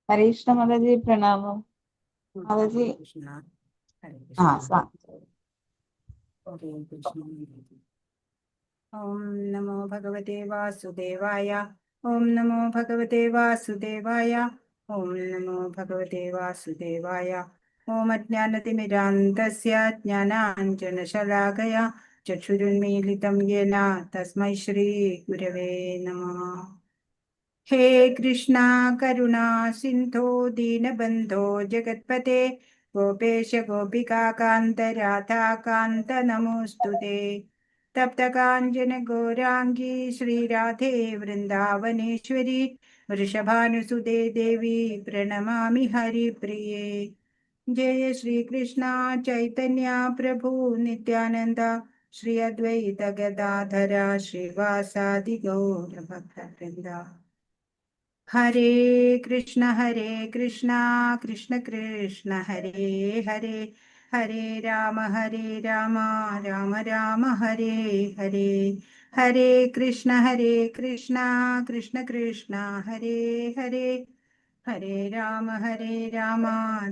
हरे कृष्ण माता जी, प्रणाम माता जी। कृष्णा हरे हाँ कृष्णा हरे कृष्ण। ओम नमो भगवते वासुदेवाय। ओम नमो भगवते वासुदेवाय। ओम नमो भगवते वासुदेवाय। ओम अज्ञानतिमिरान्धस्य ज्ञानाञ्जनशलाकया चक्षुरुन्मीलितं येन तस्मै श्रीगुरवे नमः। हे कृष्णा करुणा सिन्धो दीनबन्धो जगत्पते गोपेश गोपिकान्त राधाकान्त नमोऽस्तुते। तप्तकाञ्चन गौराङ्गी श्रीराधे वृन्दावनेश्वरी वृषभानुसुते देवी प्रणमामि हरिप्रिये। जय श्रीकृष्णा चैतन्य प्रभु नित्यानन्द श्री अद्वैत गदाधर श्रीवासादि गौरभक्तवृन्द। हरे कृष्ण कृष्ण कृष्ण हरे हरे हरे राम राम राम हरे हरे। हरे कृष्ण कृष्ण कृष्ण हरे हरे हरे राम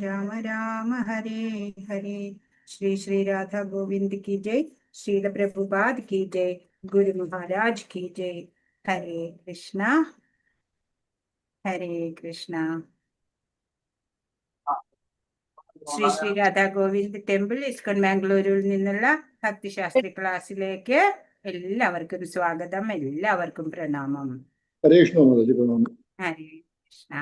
राम राम हरे हरे। श्री श्री राधा गोविंद की जय। श्रील प्रभुपाद की जय। गुरु महाराज की जय। हरे कृष्णा ഹരേ കൃഷ്ണ. ശ്രീ ശ്രീ രാധാ ഗോവിന്ദ് ടെമ്പിൾ ഇസ്കോൺ മാംഗ്ലൂരിൽ നിന്നുള്ള ഭക്തിശാസ്ത്രി ക്ലാസ്സിലേക്ക് എല്ലാവർക്കും സ്വാഗതം. എല്ലാവർക്കും പ്രണാമം. ഹരേ കൃഷ്ണ മാതാജി, പ്രണാമം. ഹരേ കൃഷ്ണ.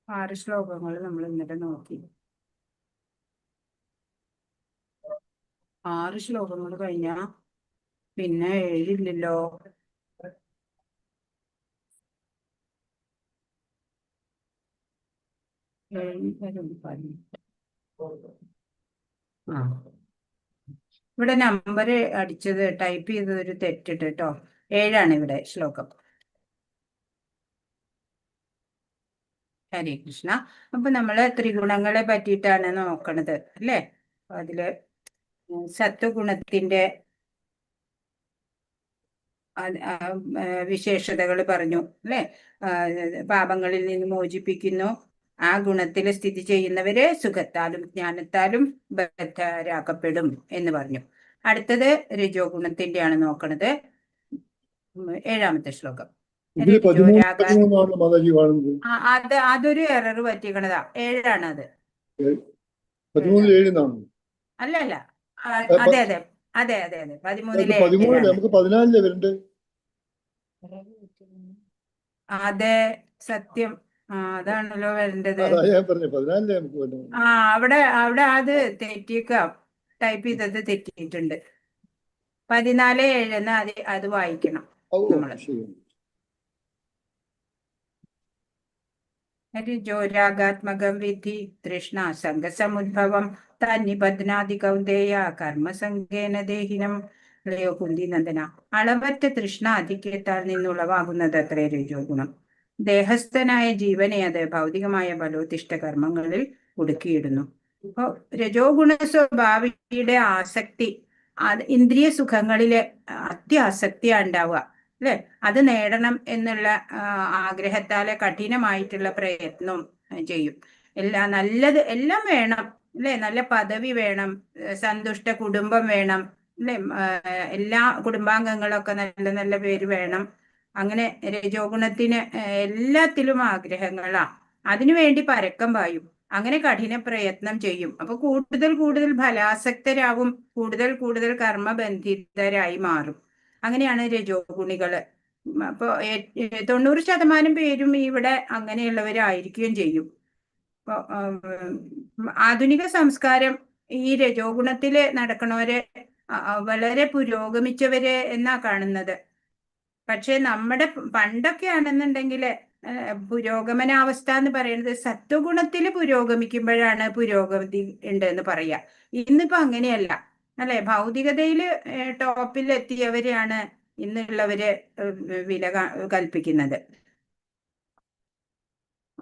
ആറ് ശ്ലോകങ്ങൾ നമ്മൾ ഇന്നലെ നോക്കി. 6 ശ്ലോകങ്ങൾ കഴിഞ്ഞ പിന്നെ 7 ഇല്ലല്ലോ. ഇവിടെ നമ്പർ അടിച്ചത് ടൈപ്പ് ചെയ്തത് ഒരു തെറ്റിട്ട് കേട്ടോ. 7 ഇവിടെ ശ്ലോകം. ഹരേ കൃഷ്ണ. അപ്പൊ നമ്മള് ത്രിഗുണങ്ങളെ പറ്റിയിട്ടാണ് നോക്കണത് അല്ലേ. അതില് സത്വഗുണത്തിന്റെ വിശേഷതകൾ പറഞ്ഞു അല്ലെ. പാപങ്ങളിൽ നിന്ന് മോചിപ്പിക്കുന്നു. ആ ഗുണത്തിൽ സ്ഥിതി ചെയ്യുന്നവര് സുഖത്താലും ജ്ഞാനത്താലും ബദ്ധരാക്കപ്പെടും എന്ന് പറഞ്ഞു. അടുത്തത് രജോ ഗുണത്തിന്റെയാണ് നോക്കണത്. 7ാമത്തെ ശ്ലോകം. അതൊരു എറർ പറ്റിക്കണതാ. 7 അത്. 13 അല്ല അല്ല, അതെ അതെ അതെ അതെ അതെ 13 നമുക്ക് 14 വരണ്ട്. അതെ സത്യം. അതാണല്ലോ വരേണ്ടത്. അവിടെ അത് തെറ്റിയേക്കാം. ടൈപ്പ് ചെയ്തത് തെറ്റിയിട്ടുണ്ട്. 14:7 അത് വായിക്കണം നമ്മള്. രജോരാഗാത്മകം വിധി തൃഷ്ണ സംഘസമുദ്ഭവം തന്നിബധ്നാതി കൗന്ദേയ കർമ്മസംഗേന ദേഹിനം. ലയോ കുന്തി നന്ദന. അളവറ്റ തൃഷ്ണ അധിക്യത്താൽ നിന്നുളവാകുന്നത് അത്രേ രജോ ഗുണം. ദേഹസ്ഥനായ ജീവനെ അത് ഭൗതികമായ ബലോത്തിഷ്ഠ കർമ്മങ്ങളിൽ ഒടുക്കിയിടുന്നു. അപ്പൊ രജോ ഗുണ സ്വഭാവിയുടെ ആസക്തി അത് ഇന്ദ്രിയ സുഖങ്ങളിലെ അത്യാസക്തിയാണ് ഉണ്ടാവുക അല്ലെ. അത് നേടണം എന്നുള്ള ആഗ്രഹത്താലെ കഠിനമായിട്ടുള്ള പ്രയത്നം ചെയ്യും. നല്ലത് എല്ലാം വേണം അല്ലെ. നല്ല പദവി വേണം, സന്തുഷ്ട കുടുംബം വേണം അല്ലെ, എല്ലാ കുടുംബാംഗങ്ങളൊക്കെ നല്ല നല്ല പേര് വേണം. അങ്ങനെ രജോ ഗുണത്തിന് എല്ലാത്തിലും ആഗ്രഹങ്ങളാ. അതിനുവേണ്ടി പരക്കം പായും. അങ്ങനെ കഠിന പ്രയത്നം ചെയ്യും. അപ്പൊ കൂടുതൽ കൂടുതൽ ഫലാസക്തരാകും, കൂടുതൽ കൂടുതൽ കർമ്മബന്ധിതരായി മാറും. അങ്ങനെയാണ് രജോ ഗുണികള്. അപ്പൊ 90% പേരും ഇവിടെ അങ്ങനെയുള്ളവരായിരിക്കുകയും ചെയ്യും. അപ്പൊ ആധുനിക സംസ്കാരം ഈ രജോ ഗുണത്തില് നടക്കണവരെ വളരെ പുരോഗമിച്ചവര് എന്നാ കാണുന്നത്. പക്ഷെ നമ്മുടെ പണ്ടൊക്കെ ആണെന്നുണ്ടെങ്കിൽ പുരോഗമനാവസ്ഥ എന്ന് പറയുന്നത് സത്വഗുണത്തില് പുരോഗമിക്കുമ്പോഴാണ് പുരോഗതി ഉണ്ട് എന്ന് പറയാ. ഇന്നിപ്പോ അങ്ങനെയല്ല അല്ലെ. ഭൗതികതയില് ടോപ്പിൽ എത്തിയവരെയാണ് ഇന്നുള്ളവര് വില കൽപ്പിക്കുന്നത്.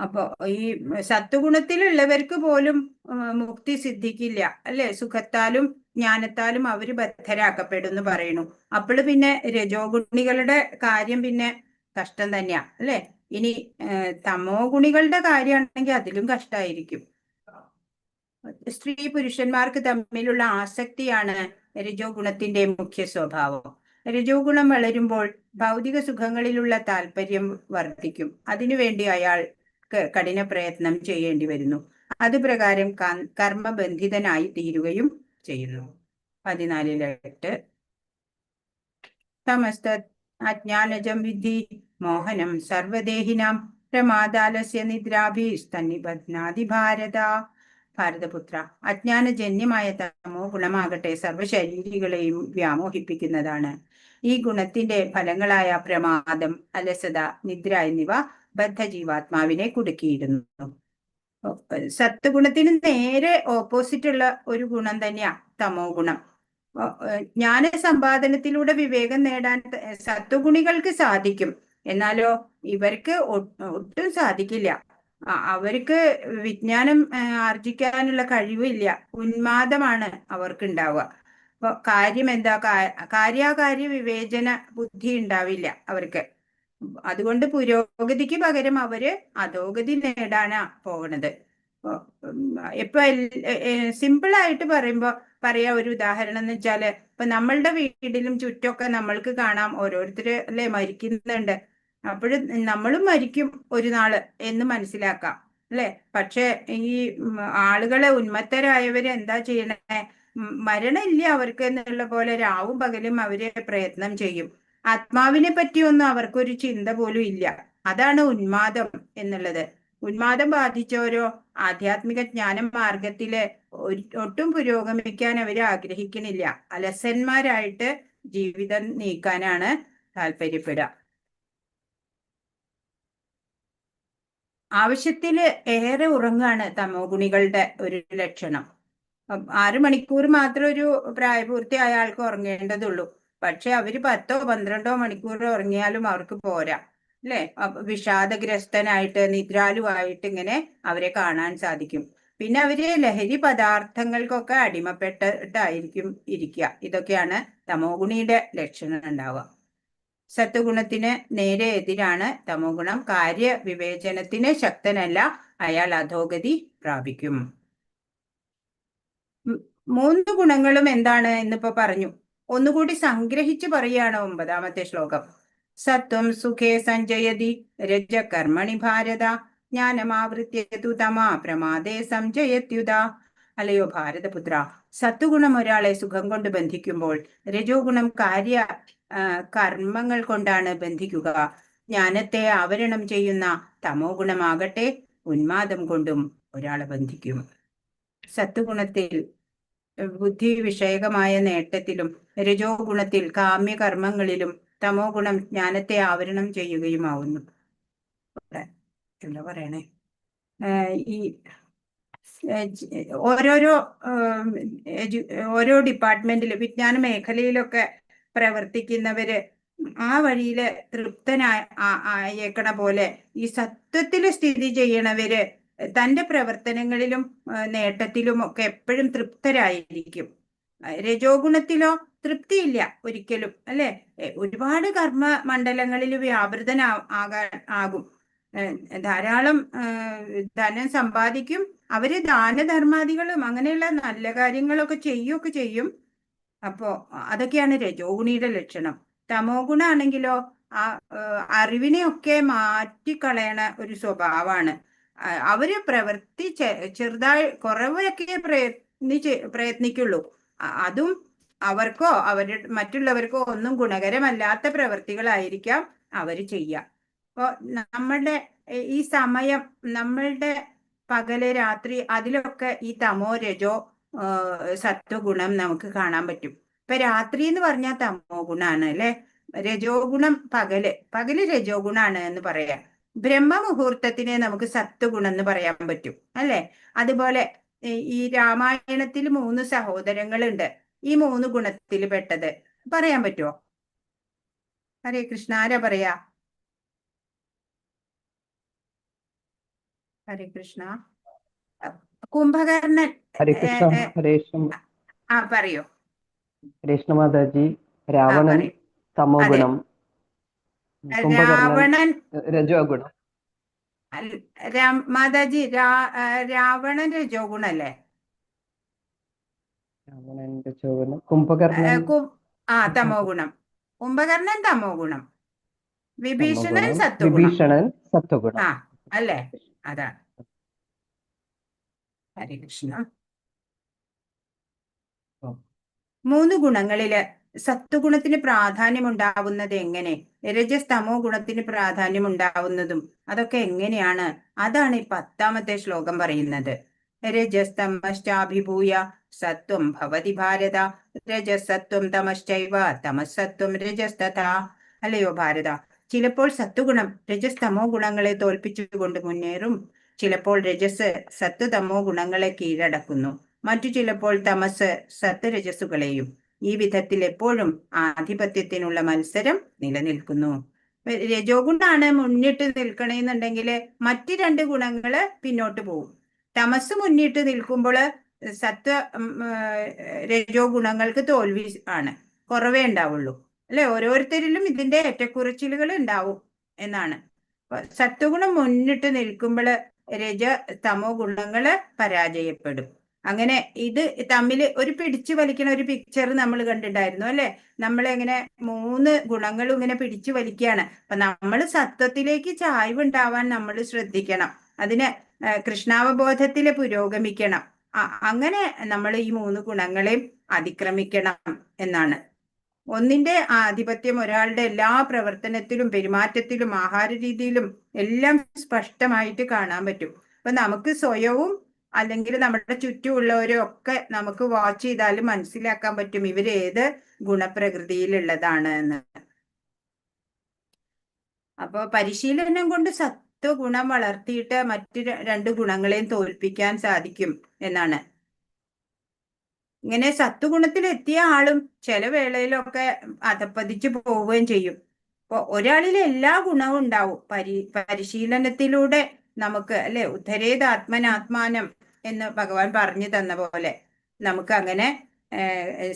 അപ്പൊ ഈ സത്വഗുണത്തിലുള്ളവർക്ക് പോലും മുക്തി സിദ്ധിക്കില്ല അല്ലെ? സുഖത്താലും ജ്ഞാനത്താലും അവര് ബദ്ധരാക്കപ്പെടുന്നു പറയുന്നു. അപ്പോൾ പിന്നെ രജോ ഗുണികളുടെ കാര്യം പിന്നെ കഷ്ടം തന്നെയാ അല്ലെ? ഇനി തമോ ഗുണികളുടെ കാര്യമാണെങ്കിൽ അതിലും കഷ്ടമായിരിക്കും. സ്ത്രീ പുരുഷന്മാർക്ക് തമ്മിലുള്ള ആസക്തിയാണ് രജോ ഗുണത്തിന്റെ മുഖ്യ സ്വഭാവം. രജോ ഗുണം വളരുമ്പോൾ ഭൗതിക സുഖങ്ങളിലുള്ള താല്പര്യം വർദ്ധിക്കും. അതിനുവേണ്ടി അയാൾ കഠിന പ്രയത്നം ചെയ്യേണ്ടി വരുന്നു. അതുപ്രകാരം കർമ്മബന്ധിതനായി തീരുകയും ചെയ്യുന്നു. 14 തമസ്ത അജ്ഞാനജം വിദ്ധി മോഹനം സർവദേഹിനാം പ്രമാദാലസ്യ നിദ്രാഭിസ്തന്നിബധ്നാതി ഭാരത. ഭാരതപുത്ര, അജ്ഞാനജന്യമായ തമോ ഗുണമാകട്ടെ സർവശരീരികളെയും വ്യാമോഹിപ്പിക്കുന്നതാണ്. ഈ ഗുണത്തിന്റെ ഫലങ്ങളായ പ്രമാദം, അലസത, നിദ്ര എന്നിവ ബദ്ധജീവാത്മാവിനെ കുടുക്കിയിടുന്നു. സത്വഗുണത്തിന് നേരെ ഓപ്പോസിറ്റ് ഉള്ള ഒരു ഗുണം തന്നെയാ തമോ ഗുണം. ജ്ഞാന സമ്പാദനത്തിലൂടെ വിവേകം നേടാൻ സത്വഗുണികൾക്ക് സാധിക്കും. എന്നാലോ ഇവർക്ക് ഒട്ടും സാധിക്കില്ല. അവർക്ക് വിജ്ഞാനം ആർജിക്കാനുള്ള കഴിവില്ല. ഉന്മാദമാണ് അവർക്ക് ഉണ്ടാവുക. അപ്പൊ കാര്യം എന്താ, കാര്യാകാര്യ വിവേചന ബുദ്ധി ഉണ്ടാവില്ല അവർക്ക്. അതുകൊണ്ട് പുരോഗതിക്ക് പകരം അവര് അധോഗതി നേടാനാ പോകണത്. ഇപ്പൊ സിമ്പിൾ ആയിട്ട് പറയാ ഒരു ഉദാഹരണം എന്ന് വെച്ചാല്, ഇപ്പൊ നമ്മളുടെ വീട്ടിലും ചുറ്റൊക്കെ നമ്മൾക്ക് കാണാം ഓരോരുത്തര് അല്ലെ മരിക്കുന്നുണ്ട്. അപ്പോഴും നമ്മളും മരിക്കും ഒരു നാള് എന്ന് മനസ്സിലാക്കാം അല്ലെ? പക്ഷെ ഈ ആളുകളെ ഉന്മത്തരായവര് എന്താ ചെയ്യണേ? മരണമില്ല അവർക്ക് എന്നുള്ള പോലെ രാവും പകലും അവര് പ്രയത്നം ചെയ്യും. ആത്മാവിനെ പറ്റിയൊന്നും അവർക്കൊരു ചിന്ത പോലും ഇല്ല. അതാണ് ഉന്മാദം എന്നുള്ളത്. ഉന്മാദം ബാധിച്ചോരോ ആധ്യാത്മിക ജ്ഞാന മാർഗത്തില് ഒട്ടും പുരോഗമിക്കാൻ അവര് ആഗ്രഹിക്കണില്ല. അലസന്മാരായിട്ട് ജീവിതം നീക്കാനാണ് താല്പര്യപ്പെടുക. ആവശ്യത്തില് ഏറെ ഉറങ്ങാണ് തമോ ഗുണികളുടെ ഒരു ലക്ഷണം. 6 മണിക്കൂർ മാത്രം ഒരു പ്രായപൂർത്തിയായ ആൾക്ക് ഉറങ്ങേണ്ടതുള്ളൂ. പക്ഷെ അവര് 10-12 മണിക്കൂർ ഉറങ്ങിയാലും അവർക്ക് പോരാ അല്ലെ? വിഷാദഗ്രസ്തനായിട്ട് നിദ്രാലുവായിട്ട് ഇങ്ങനെ അവരെ കാണാൻ സാധിക്കും. പിന്നെ അവര് ലഹരി പദാർത്ഥങ്ങൾക്കൊക്കെ അടിമപ്പെട്ടിട്ടായിരിക്കും ഇരിക്കുക. ഇതൊക്കെയാണ് തമോ ഗുണിയുടെ ലക്ഷണം ഉണ്ടാവുക. സത്വഗുണത്തിന് നേരെ എതിരാണ് തമോ ഗുണം. കാര്യ വിവേചനത്തിന് ശക്തനല്ല, അയാൾ അധോഗതി പ്രാപിക്കും. 3 ഗുണങ്ങളും എന്താണ് എന്നിപ്പോ പറഞ്ഞു. ഒന്നുകൂടി സംഗ്രഹിച്ച് പറയുകയാണ് 9ാമത്തെ ശ്ലോകം. സത്വം സുഖേ സഞ്ജയതി രജ കർമ്മണി ഭാരത ജ്ഞാനമാവൃത്യതു തമാ പ്രമാദേ സംജയത്യുത. അല്ലയോ ഭാരതപുത്ര, സത്വഗുണം ഒരാളെ സുഖം കൊണ്ട് ബന്ധിക്കുമ്പോൾ രജോ ഗുണം കർമ്മങ്ങൾ കൊണ്ടാണ് ബന്ധിക്കുക. ജ്ഞാനത്തെ ആവരണം ചെയ്യുന്ന തമോ ഗുണമാകട്ടെ ഉന്മാദം കൊണ്ടും ഒരാളെ ബന്ധിക്കും. സത്വഗുണത്തിൽ ബുദ്ധി വിഷയകമായ നേട്ടത്തിലും രജോ ഗുണത്തിൽ കാമ്യകർമ്മങ്ങളിലും തമോ ഗുണം ജ്ഞാനത്തെ ആവരണം ചെയ്യുകയുമാവുന്നു. എന്താ പറയണേ? ഈ ഓരോ ഡിപ്പാർട്ട്മെന്റിൽ വിജ്ഞാന മേഖലയിലൊക്കെ പ്രവർത്തിക്കുന്നവര് ആ വഴിയില് തൃപ്തനായേക്കണ പോലെ ഈ സത്വത്തില് സ്ഥിതി ചെയ്യണവര് തന്റെ പ്രവർത്തനങ്ങളിലും നേട്ടത്തിലും ഒക്കെ എപ്പോഴും തൃപ്തരായിരിക്കും. രജോ ഗുണത്തിലോ തൃപ്തിയില്ല ഒരിക്കലും അല്ലെ? ഒരുപാട് കർമ്മ മണ്ഡലങ്ങളിൽ ആകും. ധാരാളം ധനം സമ്പാദിക്കും. അവര് ദാനധർമാദികളും അങ്ങനെയുള്ള നല്ല കാര്യങ്ങളൊക്കെ ചെയ്യും. അപ്പോ അതൊക്കെയാണ് രജോ ഗുണിയുടെ ലക്ഷണം. തമോ ഗുണാണെങ്കിലോ ആ അറിവിനെയൊക്കെ മാറ്റിക്കളയണ ഒരു സ്വഭാവമാണ്. അവര് പ്രവൃത്തി ചെറുതായി കുറവൊക്കെ പ്രയത്നിക്കുള്ളൂ. അതും അവർക്കോ മറ്റുള്ളവർക്കോ ഒന്നും ഗുണകരമല്ലാത്ത പ്രവൃത്തികളായിരിക്കാം അവര് ചെയ്യുക. അപ്പോ നമ്മളുടെ ഈ സമയം, നമ്മളുടെ പകല് രാത്രി, അതിലൊക്കെ ഈ തമോ രജോ സത്വഗുണം നമുക്ക് കാണാൻ പറ്റും. ഇപ്പൊ രാത്രി എന്ന് പറഞ്ഞാൽ തമോ ഗുണാണ് അല്ലെ? രജോ ഗുണം പകല് രജോ ഗുണാണ് എന്ന് പറയാം. ബ്രഹ്മമുഹൂർത്തത്തിനെ നമുക്ക് സത്വഗുണം എന്ന് പറയാൻ പറ്റും അല്ലെ? അതുപോലെ ഈ രാമായണത്തിൽ 3 സഹോദരങ്ങളുണ്ട്. ഈ 3 ഗുണത്തിൽ പെട്ടത് പറയാൻ പറ്റുമോ? ഹരേ കൃഷ്ണ, ആരാ പറയാ? ഹരേ കൃഷ്ണ. കുംഭകർണൻ ഹരേ കൃഷ്ണ. ഹരേ കൃഷ്ണ. പറയൂ. ഹരേ കൃഷ്ണ മാതാജി. രാവണൻ പറയൂ. തമോ അതെ, ഗുണം, കുംഭകർണൻ രാവണൻ രജോ ഗുണം. മാതാജി രാവണൻ രജോ ഗുണല്ലേ? രാവണൻ രജോ ഗുണം, കുംഭകർണൻ തമോ ഗുണം. കുംഭകർണൻ തമോ ഗുണം, തമോ വിഭീഷണൻ ഗുണം, സത്വഗുണം. വിഭീഷണൻ സത്വഗുണം. അല്ലേ? അതാണ്. ഹരേ കൃഷ്ണ. 3 ഗുണങ്ങളില് സത്വഗുണത്തിന് പ്രാധാന്യം ഉണ്ടാവുന്നത് എങ്ങനെ, രജസ് തമോ ഗുണത്തിന് പ്രാധാന്യം ഉണ്ടാവുന്നതും അതൊക്കെ എങ്ങനെയാണ്, അതാണ് ഈ 10ാമത്തെ ശ്ലോകം പറയുന്നത്. രജസ് തമശ്ചാഭിഭൂയ സത്വം ഭവതി ഭാരത, രജസത്വം തമശ്ചൈവ തമസത്വം രജസ് തഥാ. അല്ലയോ ഭാരത, ചിലപ്പോൾ സത്വഗുണം രജസ് തമോ ഗുണങ്ങളെ തോൽപ്പിച്ചുകൊണ്ട് മുന്നേറും, ചിലപ്പോൾ രജസ് സത്വതമോ ഗുണങ്ങളെ കീഴടക്കുന്നു, മറ്റു ചിലപ്പോൾ തമസ് സത്വരജസ്സുകളെയും. ഈ വിധത്തിൽ എപ്പോഴും ആധിപത്യത്തിനുള്ള മത്സരം നിലനിൽക്കുന്നു. രജോ ഗുണാണ് മുന്നിട്ട് നിൽക്കണമെന്നുണ്ടെങ്കിൽ മറ്റ് 2 ഗുണങ്ങള് പിന്നോട്ട് പോകും. തമസ് മുന്നിട്ട് നിൽക്കുമ്പോൾ സത്വ രജോ ഗുണങ്ങൾക്ക് തോൽവി ആണ്, കുറവേ ഉണ്ടാവുള്ളൂ. അല്ലെ? ഓരോരുത്തരിലും ഇതിന്റെ ഏറ്റക്കുറച്ചിലുകൾ ഉണ്ടാവും എന്നാണ്. സത്വഗുണം മുന്നിട്ട് നിൽക്കുമ്പോൾ രജ തമോ ഗുണങ്ങള് പരാജയപ്പെടും. അങ്ങനെ ഇത് തമ്മിൽ ഒരു പിടിച്ചു വലിക്കണ ഒരു പിക്ചർ നമ്മൾ കണ്ടിട്ടുണ്ടായിരുന്നു അല്ലെ? നമ്മളെങ്ങനെ 3 ഗുണങ്ങളും ഇങ്ങനെ പിടിച്ചു വലിക്കുകയാണ്. അപ്പൊ നമ്മൾ സത്വത്തിലേക്ക് ചായ്വുണ്ടാവാൻ നമ്മൾ ശ്രദ്ധിക്കണം. അതിന് കൃഷ്ണാവബോധത്തില് പുരോഗമിക്കണം. അങ്ങനെ നമ്മൾ ഈ 3 ഗുണങ്ങളെയും അതിക്രമിക്കണം എന്നാണ്. ഒന്നിന്റെ ആധിപത്യം ഒരാളുടെ എല്ലാ പ്രവർത്തനത്തിലും പെരുമാറ്റത്തിലും ആഹാര രീതിയിലും എല്ലാം സ്പഷ്ടമായിട്ട് കാണാൻ പറ്റും. അപ്പൊ നമുക്ക് സ്വയവും അല്ലെങ്കിൽ നമ്മുടെ ചുറ്റുമുള്ളവരും ഒക്കെ നമുക്ക് വാച്ച് ചെയ്താലും മനസ്സിലാക്കാൻ പറ്റും ഇവരേത് ഗുണപ്രകൃതിയിലുള്ളതാണ് എന്ന്. അപ്പൊ പരിശീലനം കൊണ്ട് സത്വഗുണം വളർത്തിയിട്ട് മറ്റു 2 ഗുണങ്ങളെയും തോൽപ്പിക്കാൻ സാധിക്കും എന്നാണ്. ഇങ്ങനെ സത്വഗുണത്തിൽ എത്തിയ ആളും ചില വേളയിലൊക്കെ അധപ്പതിച്ചു പോവുകയും ചെയ്യും. അപ്പൊ ഒരാളിൽ എല്ലാ ഗുണവും ഉണ്ടാവും. പരിശീലനത്തിലൂടെ നമുക്ക് അല്ലെ, ഉദ്ധരേത് ആത്മനാത്മാനം എന്ന് ഭഗവാൻ പറഞ്ഞു തന്ന പോലെ നമുക്ക് അങ്ങനെ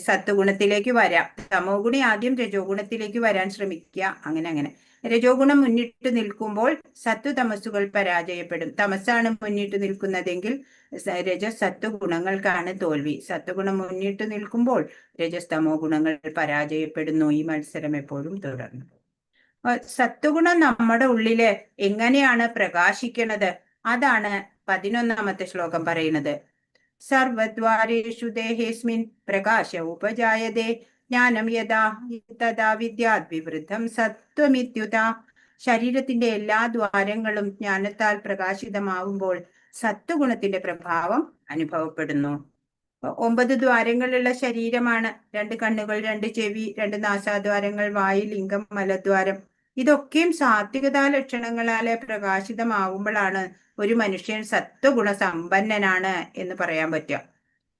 സത്വഗുണത്തിലേക്ക് വരാം. തമോ ഗുണി ആദ്യം രജോ ഗുണത്തിലേക്ക് വരാൻ ശ്രമിക്കുക. അങ്ങനെ രജോ ഗുണം മുന്നിട്ട് നിൽക്കുമ്പോൾ സത്വതമസ്സുകൾ പരാജയപ്പെടും. തമസ്സാണ് മുന്നിട്ട് നിൽക്കുന്നതെങ്കിൽ രജസ് സത്വ ഗുണങ്ങൾക്കാണ് തോൽവി. സത്വഗുണം മുന്നിട്ട് നിൽക്കുമ്പോൾ രജസ് തമോ ഗുണങ്ങൾ പരാജയപ്പെടുന്നു. ഈ മത്സരം എപ്പോഴും തുടർന്നു. സത്വഗുണം നമ്മുടെ ഉള്ളില് എങ്ങനെയാണ് പ്രകാശിക്കുന്നത്, അതാണ് 11ാമത്തെ ശ്ലോകം പറയുന്നത്. സർവദ്വാരേഷു ദേഹേസ്മിൻ പ്രകാശ ഉപജായതേ, ജ്ഞാനം യഥാ തഥാ വിദ്യാത് വിവൃദ്ധം സത്വമിത്യുത. ശരീരത്തിന്റെ എല്ലാ ദ്വാരങ്ങളും ജ്ഞാനത്താൽ പ്രകാശിതമാവുമ്പോൾ സത്വഗുണത്തിന്റെ പ്രഭാവം അനുഭവപ്പെടുന്നു. 9 ദ്വാരങ്ങളുള്ള ശരീരമാണ്. 2 കണ്ണുകൾ, 2 ചെവി, 2 നാസാദ്വാരങ്ങൾ, വായു, ലിംഗം, മലദ്വാരം. ഇതൊക്കെയും സാത്വികതാ ലക്ഷണങ്ങളാലെ പ്രകാശിതമാവുമ്പോഴാണ് ഒരു മനുഷ്യൻ സത്വഗുണ സമ്പന്നനാണ് എന്ന് പറയാൻ പറ്റുക.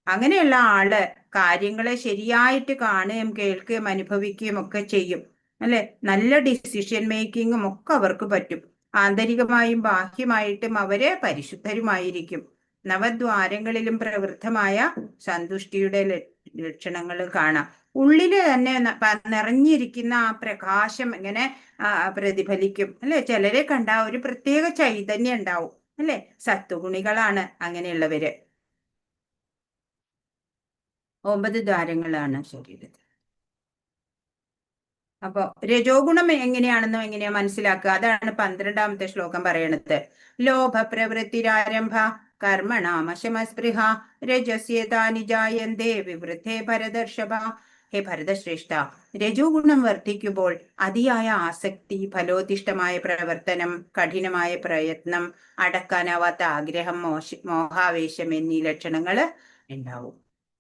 അങ്ങനെയുള്ള ആള് കാര്യങ്ങളെ ശരിയായിട്ട് കാണുകയും കേൾക്കുകയും അനുഭവിക്കുകയും ഒക്കെ ചെയ്യും അല്ലെ. നല്ല ഡിസിഷൻ മേക്കിങ്ങും ഒക്കെ അവർക്ക് പറ്റും. ആന്തരികമായും ബാഹ്യമായിട്ടും അവര് പരിശുദ്ധരുമായിരിക്കും. നവദ്വാരങ്ങളിലും പ്രവൃദ്ധമായ സന്തുഷ്ടിയുടെ ലക്ഷണങ്ങൾ കാണാം. ഉള്ളില് തന്നെ നിറഞ്ഞിരിക്കുന്ന ആ പ്രകാശം ഇങ്ങനെ പ്രതിഫലിക്കും അല്ലെ. ചിലരെ കണ്ട ഒരു പ്രത്യേക ചൈതന്യം ഉണ്ടാവും അല്ലെ. സത്വഗുണികളാണ് അങ്ങനെയുള്ളവര്. 9 ദ്വാരങ്ങളാണ് ശരീരത്തിൽ. അപ്പൊ രജോ ഗുണം എങ്ങനെയാ മനസ്സിലാക്കുക, അതാണ് 12ാമത്തെ ശ്ലോകം പറയണത്. ലോഭ പ്രവൃത്തിരാരംഭ കർമ്മണാമശമസ്പൃഹ രജസ്യേതാനി ജായന്തേ വിവൃദ്ധേ ഭരതർഷഭ. ഹേ ഭരതശ്രേഷ്ഠ, രജോ ഗുണം വർദ്ധിക്കുമ്പോൾ അതിയായ ആസക്തി, ഫലോദിഷ്ടമായ പ്രവർത്തനം, കഠിനമായ പ്രയത്നം, അടക്കാനാവാത്ത ആഗ്രഹം, മോഹാവേശം എന്നീ ലക്ഷണങ്ങള് ഉണ്ടാവും.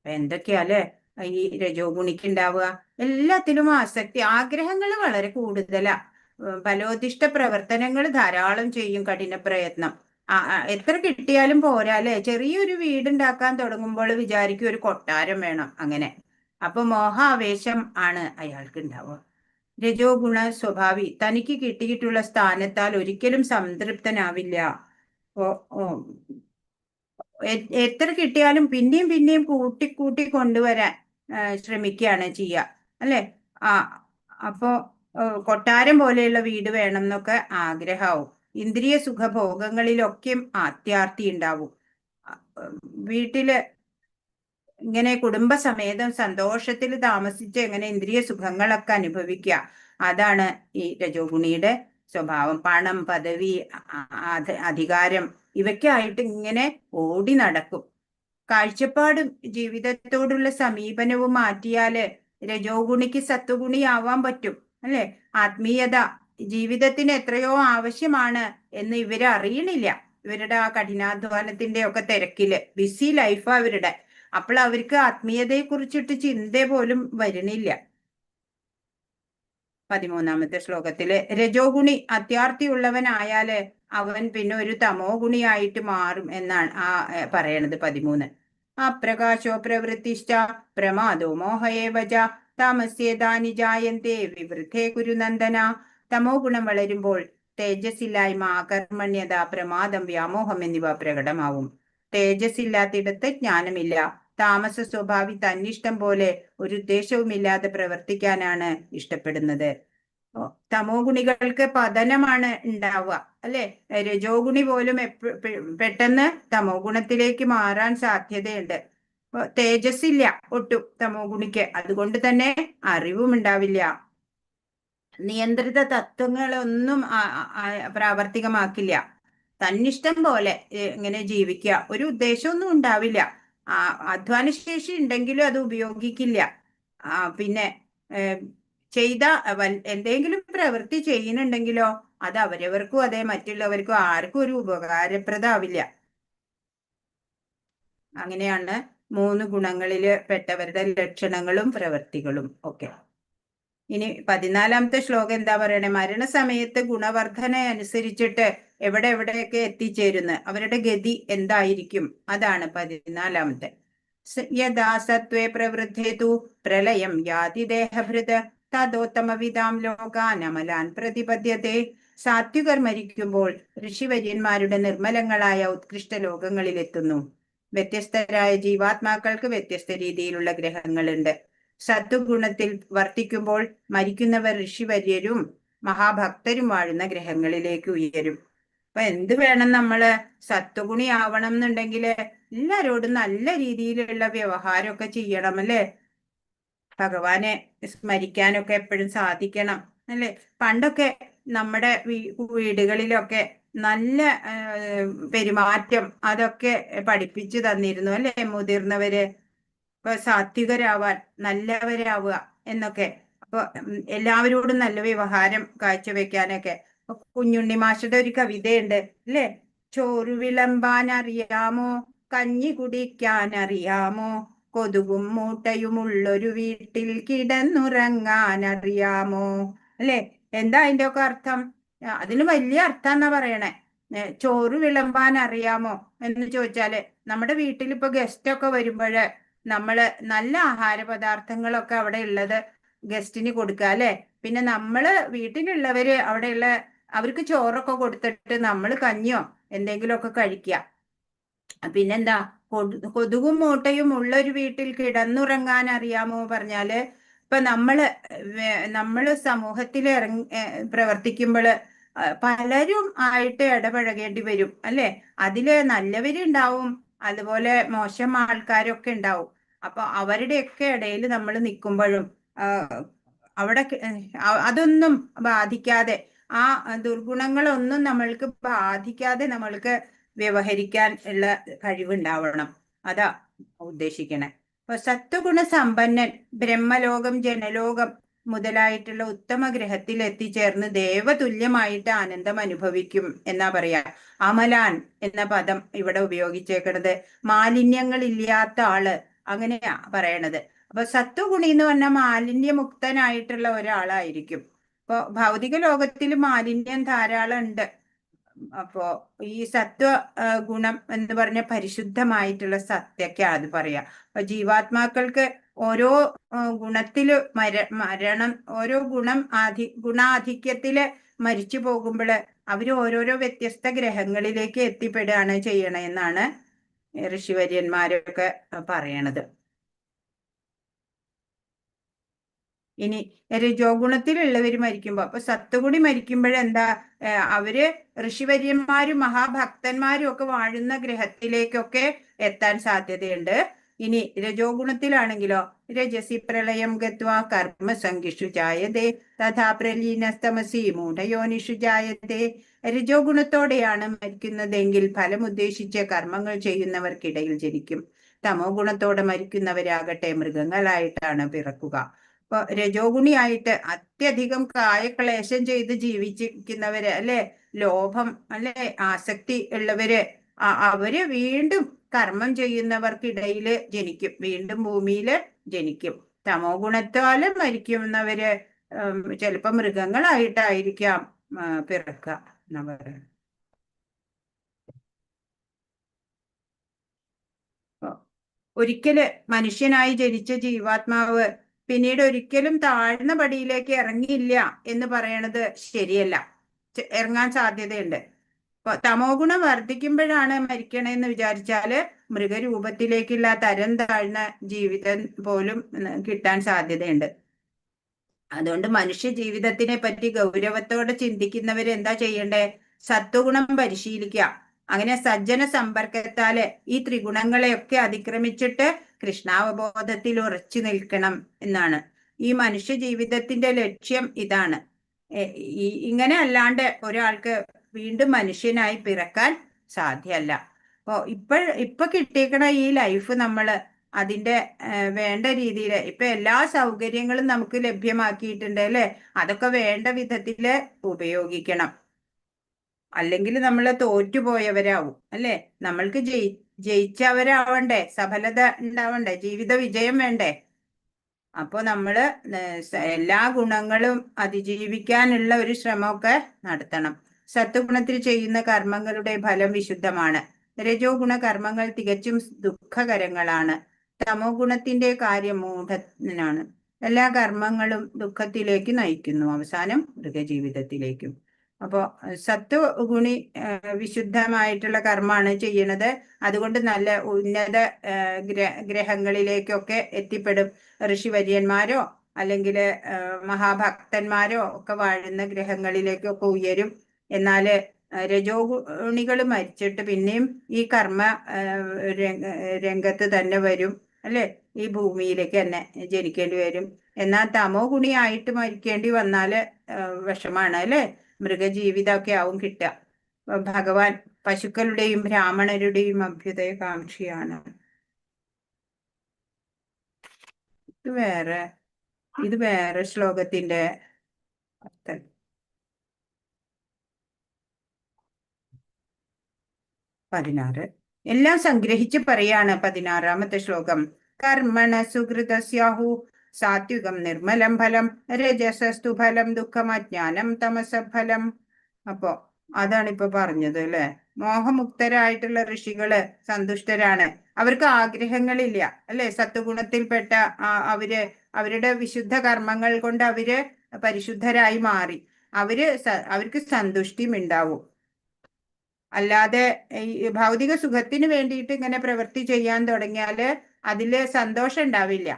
എന്തൊക്കെയാല്ലേ ഈ രജോ ഗുണിക്ക് ഉണ്ടാവുക? എല്ലാത്തിലും ആസക്തി, ആഗ്രഹങ്ങൾ വളരെ കൂടുതലാ. ഫലോദിഷ്ട പ്രവർത്തനങ്ങൾ ധാരാളം ചെയ്യും, കഠിന പ്രയത്നം. എത്ര കിട്ടിയാലും പോരാ അല്ലെ. ചെറിയൊരു വീടുണ്ടാക്കാൻ തുടങ്ങുമ്പോൾ വിചാരിക്കും ഒരു കൊട്ടാരം വേണം. അങ്ങനെ അപ്പൊ മോഹാവേശം ആണ് അയാൾക്ക് ഉണ്ടാവുക. രജോ ഗുണ സ്വഭാവി തനിക്ക് കിട്ടിയിട്ടുള്ള സ്ഥാനത്താൽ ഒരിക്കലും സംതൃപ്തനാവില്ല. ഓ ഓ എത്ര കിട്ടിയാലും പിന്നെയും പിന്നെയും കൂട്ടി കൂട്ടി കൊണ്ടുവരാൻ ശ്രമിക്കുകയാണ് ചെയ്യുക അല്ലെ. ആ അപ്പോ കൊട്ടാരം പോലെയുള്ള വീട് വേണം എന്നൊക്കെ ആഗ്രഹമാവും. ഇന്ദ്രിയ സുഖഭോഗങ്ങളിലൊക്കെ അത്യാർത്തി ഉണ്ടാവും. വീട്ടില് ഇങ്ങനെ കുടുംബസമേതം സന്തോഷത്തിൽ താമസിച്ച് എങ്ങനെ ഇന്ദ്രിയ സുഖങ്ങളൊക്കെ അനുഭവിക്കുക, അതാണ് ഈ രജോ ഗുണിയുടെ സ്വഭാവം. പണം, പദവി, അധികാരം ഇവയ്ക്കായിട്ട് ഇങ്ങനെ ഓടി നടക്കും. കാഴ്ചപ്പാടും ജീവിതത്തോടുള്ള സമീപനവും മാറ്റിയാല് രജോ ഗുണിക്ക് സത്വഗുണിയാവാൻ പറ്റും അല്ലെ. ആത്മീയത ജീവിതത്തിന് എത്രയോ ആവശ്യമാണ് എന്ന് ഇവര് അറിയണില്ല. ഇവരുടെ ആ കഠിനാധ്വാനത്തിന്റെ ഒക്കെ തിരക്കില് ബിസി ലൈഫാ അവരുടെ. അപ്പോൾ അവർക്ക് ആത്മീയതയെ കുറിച്ചിട്ട് ചിന്ത പോലും വരണില്ല. 13-ാമത്തെ ശ്ലോകത്തില് രജോ ഗുണി അത്യാർത്തിയുള്ളവനായാല് അവൻ പിന്നെ ഒരു തമോ ഗുണിയായിട്ട് മാറും എന്നാണ് പറയണത്. 13. അപ്രകാശോ പ്രവൃത്തിശ്ച പ്രമാദോ മോഹയേവച താമസ്യേതാനി ജായന്തേ വിവൃദ്ധേ കുരുനന്ദന. തമോ ഗുണം വളരുമ്പോൾ തേജസ്സില്ലായ്മ, അകർമ്മണ്യത, പ്രമാദം, വ്യാമോഹം എന്നിവ പ്രകടമാവും. തേജസ്സില്ലാത്തിടത്ത് ജ്ഞാനമില്ല. താമസ സ്വഭാവി തന്നിഷ്ടം പോലെ ഒരു ഉദ്ദേശവുമില്ലാതെ പ്രവർത്തിക്കാനാണ് ഇഷ്ടപ്പെടുന്നത്. തമോ ഗുണികൾക്ക് പതനമാണ് ഉണ്ടാവുക അല്ലെ. രജോ ഗുണി പോലും പെട്ടെന്ന് തമോ ഗുണത്തിലേക്ക് മാറാൻ സാധ്യതയുണ്ട്. തേജസ്സില്ല ഒട്ടും തമോ ഗുണിക്ക്, അതുകൊണ്ട് തന്നെ അറിവും ഉണ്ടാവില്ല. നിയന്ത്രിത തത്വങ്ങളൊന്നും പ്രാവർത്തികമാക്കില്ല. തന്നിഷ്ടം പോലെ ഇങ്ങനെ ജീവിക്കുക, ഒരു ഉദ്ദേശമൊന്നും ഉണ്ടാവില്ല. അധ്വാനശേഷി ഉണ്ടെങ്കിലും അത് ഉപയോഗിക്കില്ല. പിന്നെ ചെയ്ത എന്തെങ്കിലും പ്രവൃത്തി ചെയ്യുന്നുണ്ടെങ്കിലോ അത് അവരവർക്കും അതെ മറ്റുള്ളവർക്കും ആർക്കും ഒരു ഉപകാരപ്രദമാവില്ല. അങ്ങനെയാണ് 3 ഗുണങ്ങളില് പെട്ടവരുടെ ലക്ഷണങ്ങളും പ്രവൃത്തികളും ഒക്കെ. ഇനി 14-ാമത്തെ ശ്ലോകം എന്താ പറയണേ? മരണസമയത്ത് ഗുണവർദ്ധന അനുസരിച്ചിട്ട് എവിടെയൊക്കെ എത്തിച്ചേരുന്നു, അവരുടെ ഗതി എന്തായിരിക്കും, അതാണ് 14-ാമത്തെ. യഥാ സത്വേ പ്രവൃദ്ധേതു പ്രളയം യാതി ദേഹഭൃത് തദോത്തമവിധാം ലോകാൻ അമലാൻ പ്രതിപദ്യത്തെ. സാത്വികർ മരിക്കുമ്പോൾ ഋഷിവര്യന്മാരുടെ നിർമ്മലങ്ങളായ ഉത്കൃഷ്ട ലോകങ്ങളിലെത്തുന്നു. വ്യത്യസ്തരായ ജീവാത്മാക്കൾക്ക് വ്യത്യസ്ത രീതിയിലുള്ള ഗ്രഹങ്ങളുണ്ട്. സത്വഗുണത്തിൽ വർത്തിക്കുമ്പോൾ മരിക്കുന്നവർ ഋഷിവര്യരും മഹാഭക്തരും വാഴുന്ന ഗ്രഹങ്ങളിലേക്ക് ഉയരും. അപ്പൊ എന്ത് വേണം? നമ്മള് സത്വഗുണി ആവണം എന്നുണ്ടെങ്കിൽ എല്ലാരോടും നല്ല രീതിയിലുള്ള വ്യവഹാരമൊക്കെ ചെയ്യണം അല്ലെ. ഭഗവാനെ സ്മരിക്കാനൊക്കെ എപ്പോഴും സാധിക്കണം അല്ലെ. പണ്ടൊക്കെ നമ്മുടെ വീടുകളിലൊക്കെ നല്ല പെരുമാറ്റം അതൊക്കെ പഠിപ്പിച്ചു തന്നിരുന്നു അല്ലെ മുതിർന്നവര്. ഇപ്പൊ സാത്വികരാവാൻ, നല്ലവരാവുക എന്നൊക്കെ. അപ്പൊ എല്ലാവരോടും നല്ല വ്യവഹാരം കാഴ്ചവെക്കാനൊക്കെ. കുഞ്ഞുണ്ണി മാഷയുടെ ഒരു കവിതയുണ്ട് അല്ലെ. ചോറ് വിളമ്പാൻ അറിയാമോ, കഞ്ഞി കുടിക്കാൻ അറിയാമോ, കൊതുകും മൂട്ടയുമുള്ളൊരു വീട്ടിൽ കിടന്നുറങ്ങാൻ അറിയാമോ അല്ലെ. എന്താ അതിന്റെ ഒക്കെ അർത്ഥം? അതിന് വലിയ അർത്ഥം എന്നാ പറയണേ. ചോറ് വിളമ്പാൻ അറിയാമോ എന്ന് ചോദിച്ചാല് നമ്മുടെ വീട്ടിൽ ഇപ്പൊ ഗസ്റ്റ് ഒക്കെ വരുമ്പോഴ് നമ്മള് നല്ല ആഹാര പദാർത്ഥങ്ങളൊക്കെ അവിടെ ഉള്ളത് ഗസ്റ്റിന് കൊടുക്കുക അല്ലെ. പിന്നെ നമ്മള് വീട്ടിലുള്ളവര് അവിടെയുള്ള അവർക്ക് ചോറൊക്കെ കൊടുത്തിട്ട് നമ്മൾ കഞ്ഞിയോ എന്തെങ്കിലുമൊക്കെ കഴിക്കുക. പിന്നെന്താ, കൊതുകും മൂട്ടയും ഉള്ളൊരു വീട്ടിൽ കിടന്നുറങ്ങാൻ അറിയാമോ പറഞ്ഞാല് ഇപ്പൊ നമ്മള് സമൂഹത്തിൽ പ്രവർത്തിക്കുമ്പോൾ പലരും ആയിട്ട് ഇടപഴകേണ്ടി വരും അല്ലെ. അതില് നല്ലവരുണ്ടാവും, അതുപോലെ മോശം ആൾക്കാരൊക്കെ ഉണ്ടാവും. അപ്പൊ അവരുടെയൊക്കെ ഇടയിൽ നമ്മൾ നിൽക്കുമ്പോഴും അവിടെ അതൊന്നും ബാധിക്കാതെ, ആ ദുർഗുണങ്ങളൊന്നും നമ്മൾക്ക് ബാധിക്കാതെ നമ്മൾക്ക് വ്യവഹരിക്കാൻ ഉള്ള കഴിവുണ്ടാവണം. അതാ ഉദ്ദേശിക്കണേ. അപ്പൊ സത്വഗുണ സമ്പന്നൻ ബ്രഹ്മലോകം, ജനലോകം മുതലായിട്ടുള്ള ഉത്തമ ഗ്രഹത്തിൽ എത്തിച്ചേർന്ന് ദേവതുല്യമായിട്ട് ആനന്ദം അനുഭവിക്കും എന്നാ പറയാ. അമലാൻ എന്ന പദം ഇവിടെ ഉപയോഗിച്ചേക്കണത് മാലിന്യങ്ങളില്ലാത്ത ആള് അങ്ങനെയാ പറയണത്. അപ്പൊ സത്വഗുണി എന്ന് പറഞ്ഞാൽ മാലിന്യമുക്തനായിട്ടുള്ള ഒരാളായിരിക്കും. ഇപ്പൊ ഭൗതിക ലോകത്തിൽ മാലിന്യം ധാരാളം ഉണ്ട്. അപ്പോ ഈ സത്വ ഗുണം എന്ന് പറഞ്ഞ പരിശുദ്ധമായിട്ടുള്ള സത്യക്ക അത് പറയാ. അപ്പൊ ജീവാത്മാക്കൾക്ക് ഓരോ ഗുണത്തില് മരണം, ഓരോ ഗുണാധിക്യത്തില് മരിച്ചു പോകുമ്പോൾ അവര് ഓരോരോ വ്യത്യസ്ത ഗ്രഹങ്ങളിലേക്ക് എത്തിപ്പെടുകയാണ് ചെയ്യണമെന്നാണ് ഋഷിവര്യന്മാരൊക്കെ പറയണത്. ഇനി രജോ ഗുണത്തിലുള്ളവർ മരിക്കുമ്പോൾ, അപ്പൊ സത്വഗുണി മരിക്കുമ്പോഴെന്താ, അവര് ഋഷിവര്യന്മാരും മഹാഭക്തന്മാരും ഒക്കെ വാഴുന്ന ഗ്രഹത്തിലേക്കൊക്കെ എത്താൻ സാധ്യതയുണ്ട്. ഇനി രജോ ഗുണത്തിലാണെങ്കിലോ, രജസി പ്രളയം ഗത്വാ കർമ്മസംഗിഷു ജായതേ തഥാ പ്രലീനസ്തമസി മൂഢയോനിഷു ജായതേ. രജോ ഗുണത്തോടെയാണ് മരിക്കുന്നതെങ്കിൽ ഫലമുദ്ദേശിച്ച് കർമ്മങ്ങൾ ചെയ്യുന്നവർക്കിടയിൽ ജനിക്കും. തമോ ഗുണത്തോടെ മരിക്കുന്നവരാകട്ടെ മൃഗങ്ങളായിട്ടാണ് പിറക്കുക. ഇപ്പൊ രജോ ഗുണിയായിട്ട് അത്യധികം കായക്ലേശം ചെയ്ത് ജീവിച്ചിരിക്കുന്നവര്, അല്ലെ, ലോഭം, അല്ലെ, ആസക്തി ഉള്ളവര്, അവര് വീണ്ടും കർമ്മം ചെയ്യുന്നവർക്കിടയില് ജനിക്കും, വീണ്ടും ഭൂമിയില് ജനിക്കും. തമോ ഗുണത്താല് മരിക്കുന്നവര് ചിലപ്പോ മൃഗങ്ങളായിട്ടായിരിക്കാം പിറക്കുക എന്നാ പറയുന്നത്. ഒരിക്കല് മനുഷ്യനായി ജനിച്ച ജീവാത്മാവ് പിന്നീട് ഒരിക്കലും താഴ്ന്ന പടിയിലേക്ക് ഇറങ്ങിയില്ല എന്ന് പറയണത് ശരിയല്ല. ഇറങ്ങാൻ സാധ്യതയുണ്ട്. ഇപ്പൊ തമോ ഗുണം വർദ്ധിക്കുമ്പോഴാണ് മരിക്കണമെന്ന് വിചാരിച്ചാല് മൃഗരൂപത്തിലേക്കുള്ള തരം താഴ്ന്ന ജീവിതം പോലും കിട്ടാൻ സാധ്യതയുണ്ട്. അതുകൊണ്ട് മനുഷ്യ ജീവിതത്തിനെ പറ്റി ഗൗരവത്തോടെ ചിന്തിക്കുന്നവര് എന്താ ചെയ്യണ്ടേ? സത്വഗുണം പരിശീലിക്കുക. അങ്ങനെ സജ്ജന സമ്പർക്കത്താല് ഈ ത്രിഗുണങ്ങളെയൊക്കെ അതിക്രമിച്ചിട്ട് കൃഷ്ണാവബോധത്തിൽ ഉറച്ചു നിൽക്കണം എന്നാണ്. ഈ മനുഷ്യ ജീവിതത്തിന്റെ ലക്ഷ്യം ഇതാണ്. ഇങ്ങനെ അല്ലാണ്ട് ഒരാൾക്ക് വീണ്ടും മനുഷ്യനായി പിറക്കാൻ സാധ്യമല്ല. ഇപ്പൊ കിട്ടിയേക്കണ ഈ ലൈഫ് നമ്മള് അതിന്റെ വേണ്ട രീതിയിൽ ഇപ്പൊ എല്ലാ സൗകര്യങ്ങളും നമുക്ക് ലഭ്യമാക്കിയിട്ടുണ്ട്, അല്ലെ? അതൊക്കെ വേണ്ട വിധത്തില് ഉപയോഗിക്കണം. അല്ലെങ്കിൽ നമ്മൾ തോറ്റുപോയവരാവും, അല്ലെ? നമ്മൾക്ക് ജയിച്ചവരാവണ്ടേ, സഫലത ഉണ്ടാവണ്ടേ, ജീവിത വിജയം വേണ്ടേ? അപ്പൊ നമ്മള് എല്ലാ ഗുണങ്ങളും അതിജീവിക്കാനുള്ള ഒരു ശ്രമമൊക്കെ നടത്തണം. സത്വഗുണത്തിൽ ചെയ്യുന്ന കർമ്മങ്ങളുടെ ഫലം വിശുദ്ധമാണ്. രജോ ഗുണ കർമ്മങ്ങൾ തികച്ചും ദുഃഖകരങ്ങളാണ്. തമോ ഗുണത്തിന്റെ കാര്യം മൂഢനാണ്. എല്ലാ കർമ്മങ്ങളും ദുഃഖത്തിലേക്ക് നയിക്കുന്നു, അവസാനം മൃഗജീവിതത്തിലേക്കും. അപ്പോ സത്വഗുണി വിശുദ്ധമായിട്ടുള്ള കർമ്മമാണ് ചെയ്യണത്. അതുകൊണ്ട് നല്ല ഉന്നത ഗ്രഹങ്ങളിലേക്കൊക്കെ എത്തിപ്പെടും. ഋഷിവര്യന്മാരോ അല്ലെങ്കിൽ മഹാഭക്തന്മാരോ ഒക്കെ വാഴുന്ന ഗ്രഹങ്ങളിലേക്കൊക്കെ ഉയരും. എന്നാല് രജോ ഗുണികൾ മരിച്ചിട്ട് പിന്നെയും ഈ കർമ്മ രംഗത്ത് തന്നെ വരും, അല്ലെ? ഈ ഭൂമിയിലേക്ക് തന്നെ ജനിക്കേണ്ടി വരും. എന്നാൽ തമോ ഗുണിയായിട്ട് മരിക്കേണ്ടി വന്നാല് വിഷമാണ്, അല്ലെ? മൃഗജീവിതമൊക്കെ ആവും കിട്ടുക. ഭഗവാൻ പശുക്കളുടെയും ബ്രാഹ്മണരുടെയും അഭ്യുദയകാംക്ഷിയാണ്. ഇത് വേറെ ശ്ലോകത്തിന്റെ അർത്ഥം. 16 എല്ലാം സംഗ്രഹിച്ച് പറയാണ് 16ാമത്തെ ശ്ലോകം. കർമ്മണ സുഹൃതസ്യാഹു സാത്വികം നിർമ്മലം ഫലം രജസസ്തു ഫലം ദുഃഖം അജ്ഞാനം തമസഫലം. അപ്പോ അതാണ് ഇപ്പൊ പറഞ്ഞത്, അല്ലെ? മോഹമുക്തരായിട്ടുള്ള ഋഷികള് സന്തുഷ്ടരാണ്. അവർക്ക് ആഗ്രഹങ്ങളില്ല, അല്ലെ? സത്വഗുണത്തിൽപ്പെട്ട അവരുടെ വിശുദ്ധ കർമ്മങ്ങൾ കൊണ്ട് അവര് പരിശുദ്ധരായി മാറി. അവർക്ക് സന്തുഷ്ടിയും ഉണ്ടാവും. അല്ലാതെ ഈ ഭൗതിക സുഖത്തിന് വേണ്ടിയിട്ട് ഇങ്ങനെ പ്രവൃത്തി ചെയ്യാൻ തുടങ്ങിയാല് അതില് സന്തോഷം ഉണ്ടാവില്ല.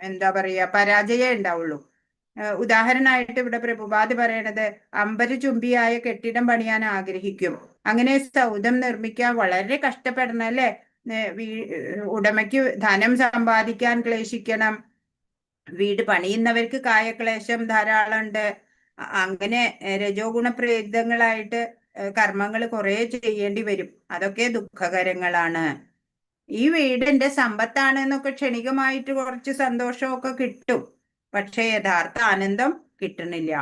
എന്താ പറയാ, പരാജയം ഉണ്ടാവുള്ളൂ. ഉദാഹരണമായിട്ട് ഇവിടെ പ്രഭുപാദ് പറയണത്, അമ്പരചുംബിയായ കെട്ടിടം പണിയാൻ ആഗ്രഹിക്കും. അങ്ങനെ സൗധം നിർമ്മിക്കാൻ വളരെ കഷ്ടപ്പെടണം, അല്ലെ? ഉടമയ്ക്ക് ധനം സമ്പാദിക്കാൻ ക്ലേശിക്കണം. വീട് പണിയുന്നവർക്ക് കായക്ലേശം ധാരാളം ഉണ്ട്. അങ്ങനെ രജോ ഗുണപ്രേരിതങ്ങളായിട്ട് കർമ്മങ്ങൾ കുറെ ചെയ്യേണ്ടി വരും. അതൊക്കെ ദുഃഖകരങ്ങളാണ്. ഈ വീട് എന്റെ സമ്പത്താണ് എന്നൊക്കെ ക്ഷണികമായിട്ട് കുറച്ച് സന്തോഷമൊക്കെ കിട്ടും, പക്ഷെ യഥാർത്ഥ ആനന്ദം കിട്ടണില്ല.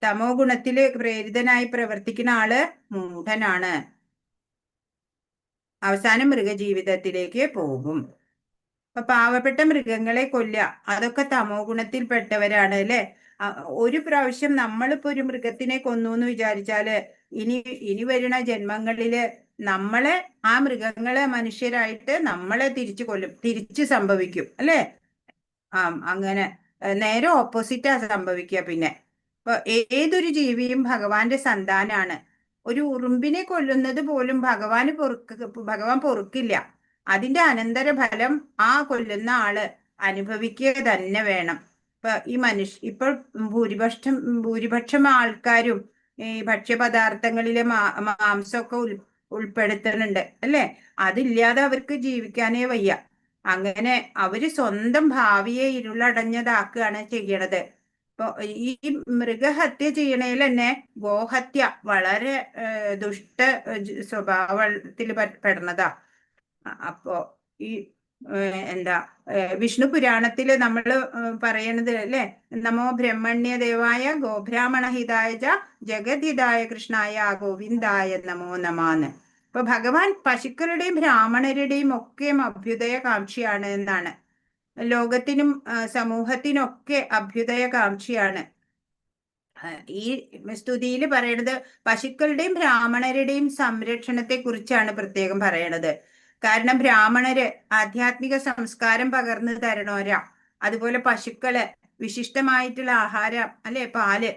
തമോ ഗുണത്തില് പ്രേരിതനായി പ്രവർത്തിക്കുന്ന ആള് മൂഢനാണ്, അവസാനം മൃഗജീവിതത്തിലേക്ക് പോകും. അപ്പൊ പാവപ്പെട്ട മൃഗങ്ങളെ കൊല്ലുക, അതൊക്കെ തമോ ഗുണത്തിൽപ്പെട്ടവരാണ്, അല്ലെ? ഒരു പ്രാവശ്യം നമ്മളിപ്പോ ഒരു മൃഗത്തിനെ കൊന്നു എന്ന് വിചാരിച്ചാല് ഇനി വരുന്ന ജന്മങ്ങളില് നമ്മളെ ആ മൃഗങ്ങളെ മനുഷ്യരായിട്ട് നമ്മളെ തിരിച്ചു കൊല്ലും, തിരിച്ചു സംഭവിക്കും, അല്ലെ? അങ്ങനെ നേരെ ഓപ്പോസിറ്റാ സംഭവിക്കുക. പിന്നെ ഇപ്പൊ ഏതൊരു ജീവിയും ഭഗവാന്റെ സന്താനാണ്. ഒരു ഉറുമ്പിനെ കൊല്ലുന്നത് പോലും ഭഗവാൻ പൊറുക്കില്ല. അതിന്റെ അനന്തര ഫലം ആ കൊല്ലുന്ന ആള് അനുഭവിക്കുക തന്നെ വേണം. ഇപ്പൊ ഭൂരിപക്ഷം ആൾക്കാരും ഈ ഭക്ഷ്യപദാർത്ഥങ്ങളിലെ മാംസമൊക്കെ ഉൾപ്പെടുത്തുന്നുണ്ട് അല്ലെ. അതില്ലാതെ അവർക്ക് ജീവിക്കാനേ വയ്യ. അങ്ങനെ അവര് സ്വന്തം ഭാവിയെ ഇരുളടഞ്ഞതാക്കുകയാണ് ചെയ്യണത്. ഇപ്പൊ ഈ മൃഗഹത്യ ചെയ്യണേൽ തന്നെ ഗോഹത്യ വളരെ ദുഷ്ട സ്വഭാവത്തിൽ പെടുന്നതാ. അപ്പോ ഈ എന്താ വിഷ്ണു പുരാണത്തില് നമ്മള് പറയണത് അല്ലെ, നമോ ബ്രഹ്മണ്യദേവായ ഗോബ്രാഹ്മണഹിതായ ജഗദ്ഹിതായ കൃഷ്ണായ ഗോവിന്ദായ നമോ നമാന്ന്. ഇപ്പൊ ഭഗവാൻ പശുക്കളുടെയും ബ്രാഹ്മണരുടെയും ഒക്കെ അഭ്യുദയകാംക്ഷിയാണ് എന്നാണ്. ലോകത്തിനും സമൂഹത്തിനൊക്കെ അഭ്യുദയകാംക്ഷിയാണ്. ഈ സ്തുതിയിൽ പറയണത് പശുക്കളുടെയും ബ്രാഹ്മണരുടെയും സംരക്ഷണത്തെ കുറിച്ചാണ് പ്രത്യേകം പറയണത്. കാരണം ബ്രാഹ്മണര് ആധ്യാത്മിക സംസ്കാരം പകർന്നു തരണോരാ. അതുപോലെ പശുക്കള് വിശിഷ്ടമായിട്ടുള്ള ആഹാരം അല്ലെ, പാല്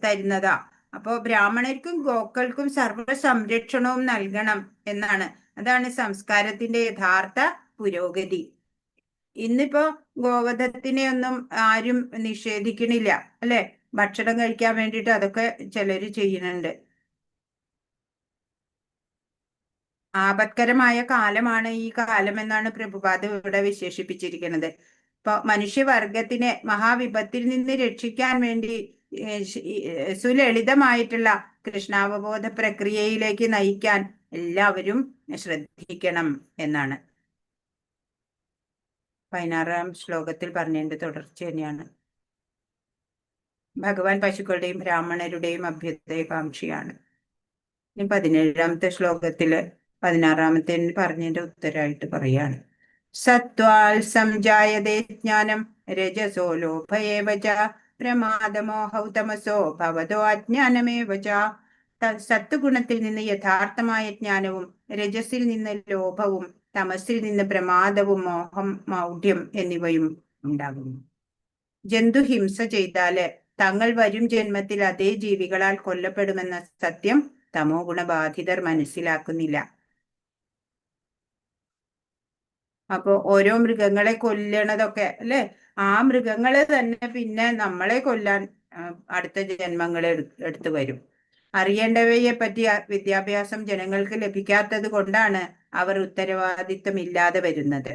തരുന്നതാ. അപ്പോ ബ്രാഹ്മണർക്കും ഗോക്കൾക്കും സർവ്വ സംരക്ഷണവും നൽകണം എന്നാണ്. അതാണ് സംസ്കാരത്തിന്റെ യഥാർത്ഥ പുരോഗതി. ഇന്നിപ്പോ ഗോവധത്തിനെ ഒന്നും ആരും നിഷേധിക്കണില്ല അല്ലെ. ഭക്ഷണം കഴിക്കാൻ വേണ്ടിയിട്ട് അതൊക്കെ ചിലര് ചെയ്യുന്നുണ്ട്. ആപത്കരമായ കാലമാണ് ഈ കാലം എന്നാണ് പ്രഭുപാദ് ഇവിടെ വിശേഷിപ്പിച്ചിരിക്കുന്നത്. ഇപ്പൊ മനുഷ്യവർഗത്തിനെ മഹാവിപത്തിൽ നിന്ന് രക്ഷിക്കാൻ വേണ്ടി സുലളിതമായിട്ടുള്ള കൃഷ്ണാവബോധ പ്രക്രിയയിലേക്ക് നയിക്കാൻ എല്ലാവരും ശ്രദ്ധിക്കണം എന്നാണ് 16-ാം ശ്ലോകത്തിൽ പറഞ്ഞതിന്റെ തുടർച്ച തന്നെയാണ്. ഭഗവാൻ പശുക്കളുടെയും ബ്രാഹ്മണരുടെയും അഭ്യുദയകാംക്ഷിയാണ്. 17-ാമത്തെ ശ്ലോകത്തില് 16-ാമത്തെ പറഞ്ഞതിന്റെ ഉത്തരമായിട്ട് പറയാണ്. സത്വാൽ സംജായതേ ജ്ഞാനം രജസോ ലോഭയേവ ച പ്രമാദമോഹൗ തമസോ ഭവതോ അജ്ഞാനമേവ ച. സത്വഗുണത്തിൽ നിന്ന് യഥാർത്ഥമായ ജ്ഞാനവും രജസിൽ നിന്ന് ലോഭവും തമസിൽ നിന്ന് പ്രമാദവും മോഹം മൗഢ്യം എന്നിവയും ഉണ്ടാകുന്നു. ജന്തു ഹിംസ ചെയ്താല് തങ്ങൾ വരും ജന്മത്തിൽ അതേ ജീവികളാൽ കൊല്ലപ്പെടുമെന്ന സത്യം തമോ ഗുണബാധിതർ മനസ്സിലാക്കുന്നില്ല. അപ്പൊ ഓരോ മൃഗങ്ങളെ കൊല്ലണതൊക്കെ അല്ലെ, ആ മൃഗങ്ങളെ തന്നെ പിന്നെ നമ്മളെ കൊല്ലാൻ അടുത്ത ജന്മങ്ങളെ എടുത്തു വരും. അറിയേണ്ടവയെ പറ്റി വിദ്യാഭ്യാസം ജനങ്ങൾക്ക് ലഭിക്കാത്തത് കൊണ്ടാണ് അവർ ഉത്തരവാദിത്വമില്ലാതെ വരുന്നത്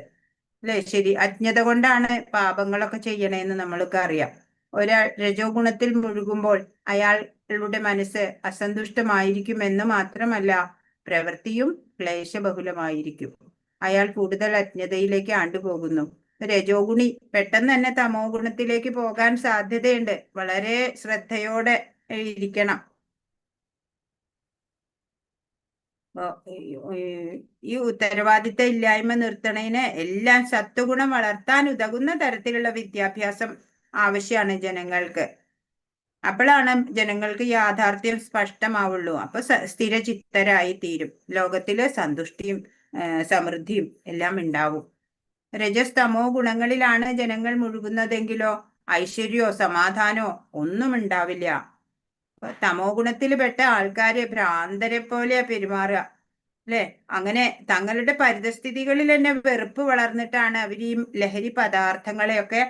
അല്ലെ. ശരി, അജ്ഞത കൊണ്ടാണ് പാപങ്ങളൊക്കെ ചെയ്യണേന്ന് നമ്മൾക്ക് അറിയാം. ഒരാൾ രജോ ഗുണത്തിൽ മുഴുകുമ്പോൾ അയാളുടെ മനസ്സ് അസന്തുഷ്ടമായിരിക്കുമെന്ന് മാത്രമല്ല പ്രവൃത്തിയും ക്ലേശബഹുലമായിരിക്കും. അയാൾ കൂടുതൽ അജ്ഞതയിലേക്ക് ആണ്ടുപോകുന്നു. രജോ ഗുണി പെട്ടെന്ന് തന്നെ തമോ ഗുണത്തിലേക്ക് പോകാൻ സാധ്യതയുണ്ട്. വളരെ ശ്രദ്ധയോടെ ഇരിക്കണം. ഈ ഉത്തരവാദിത്ത ഇല്ലായ്മ നിർത്തണേന് എല്ലാം സത്വഗുണം വളർത്താൻ ഉതകുന്ന തരത്തിലുള്ള വിദ്യാഭ്യാസം ആവശ്യമാണ് ജനങ്ങൾക്ക്. അപ്പോഴാണ് ജനങ്ങൾക്ക് യാഥാർത്ഥ്യം സ്പഷ്ടമാവുള്ളൂ. അപ്പൊ സ്ഥിരചിത്തരായി തീരും. ലോകത്തില് സന്തുഷ്ടിയും സമൃദ്ധിയും എല്ലാം ഉണ്ടാവും. രജസ് തമോ ഗുണങ്ങളിലാണ് ജനങ്ങൾ മുഴുകുന്നതെങ്കിലോ ഐശ്വര്യമോ സമാധാനമോ ഒന്നും ഉണ്ടാവില്ല. തമോ ഗുണത്തിൽ പെട്ട ആൾക്കാര് ഭ്രാന്തരെ പോലെ പെരുമാറുക അല്ലെ. അങ്ങനെ തങ്ങളുടെ പരിതസ്ഥിതികളിൽ തന്നെ വെറുപ്പ് വളർന്നിട്ടാണ് അവർ ഈ ലഹരി പദാർത്ഥങ്ങളെയൊക്കെ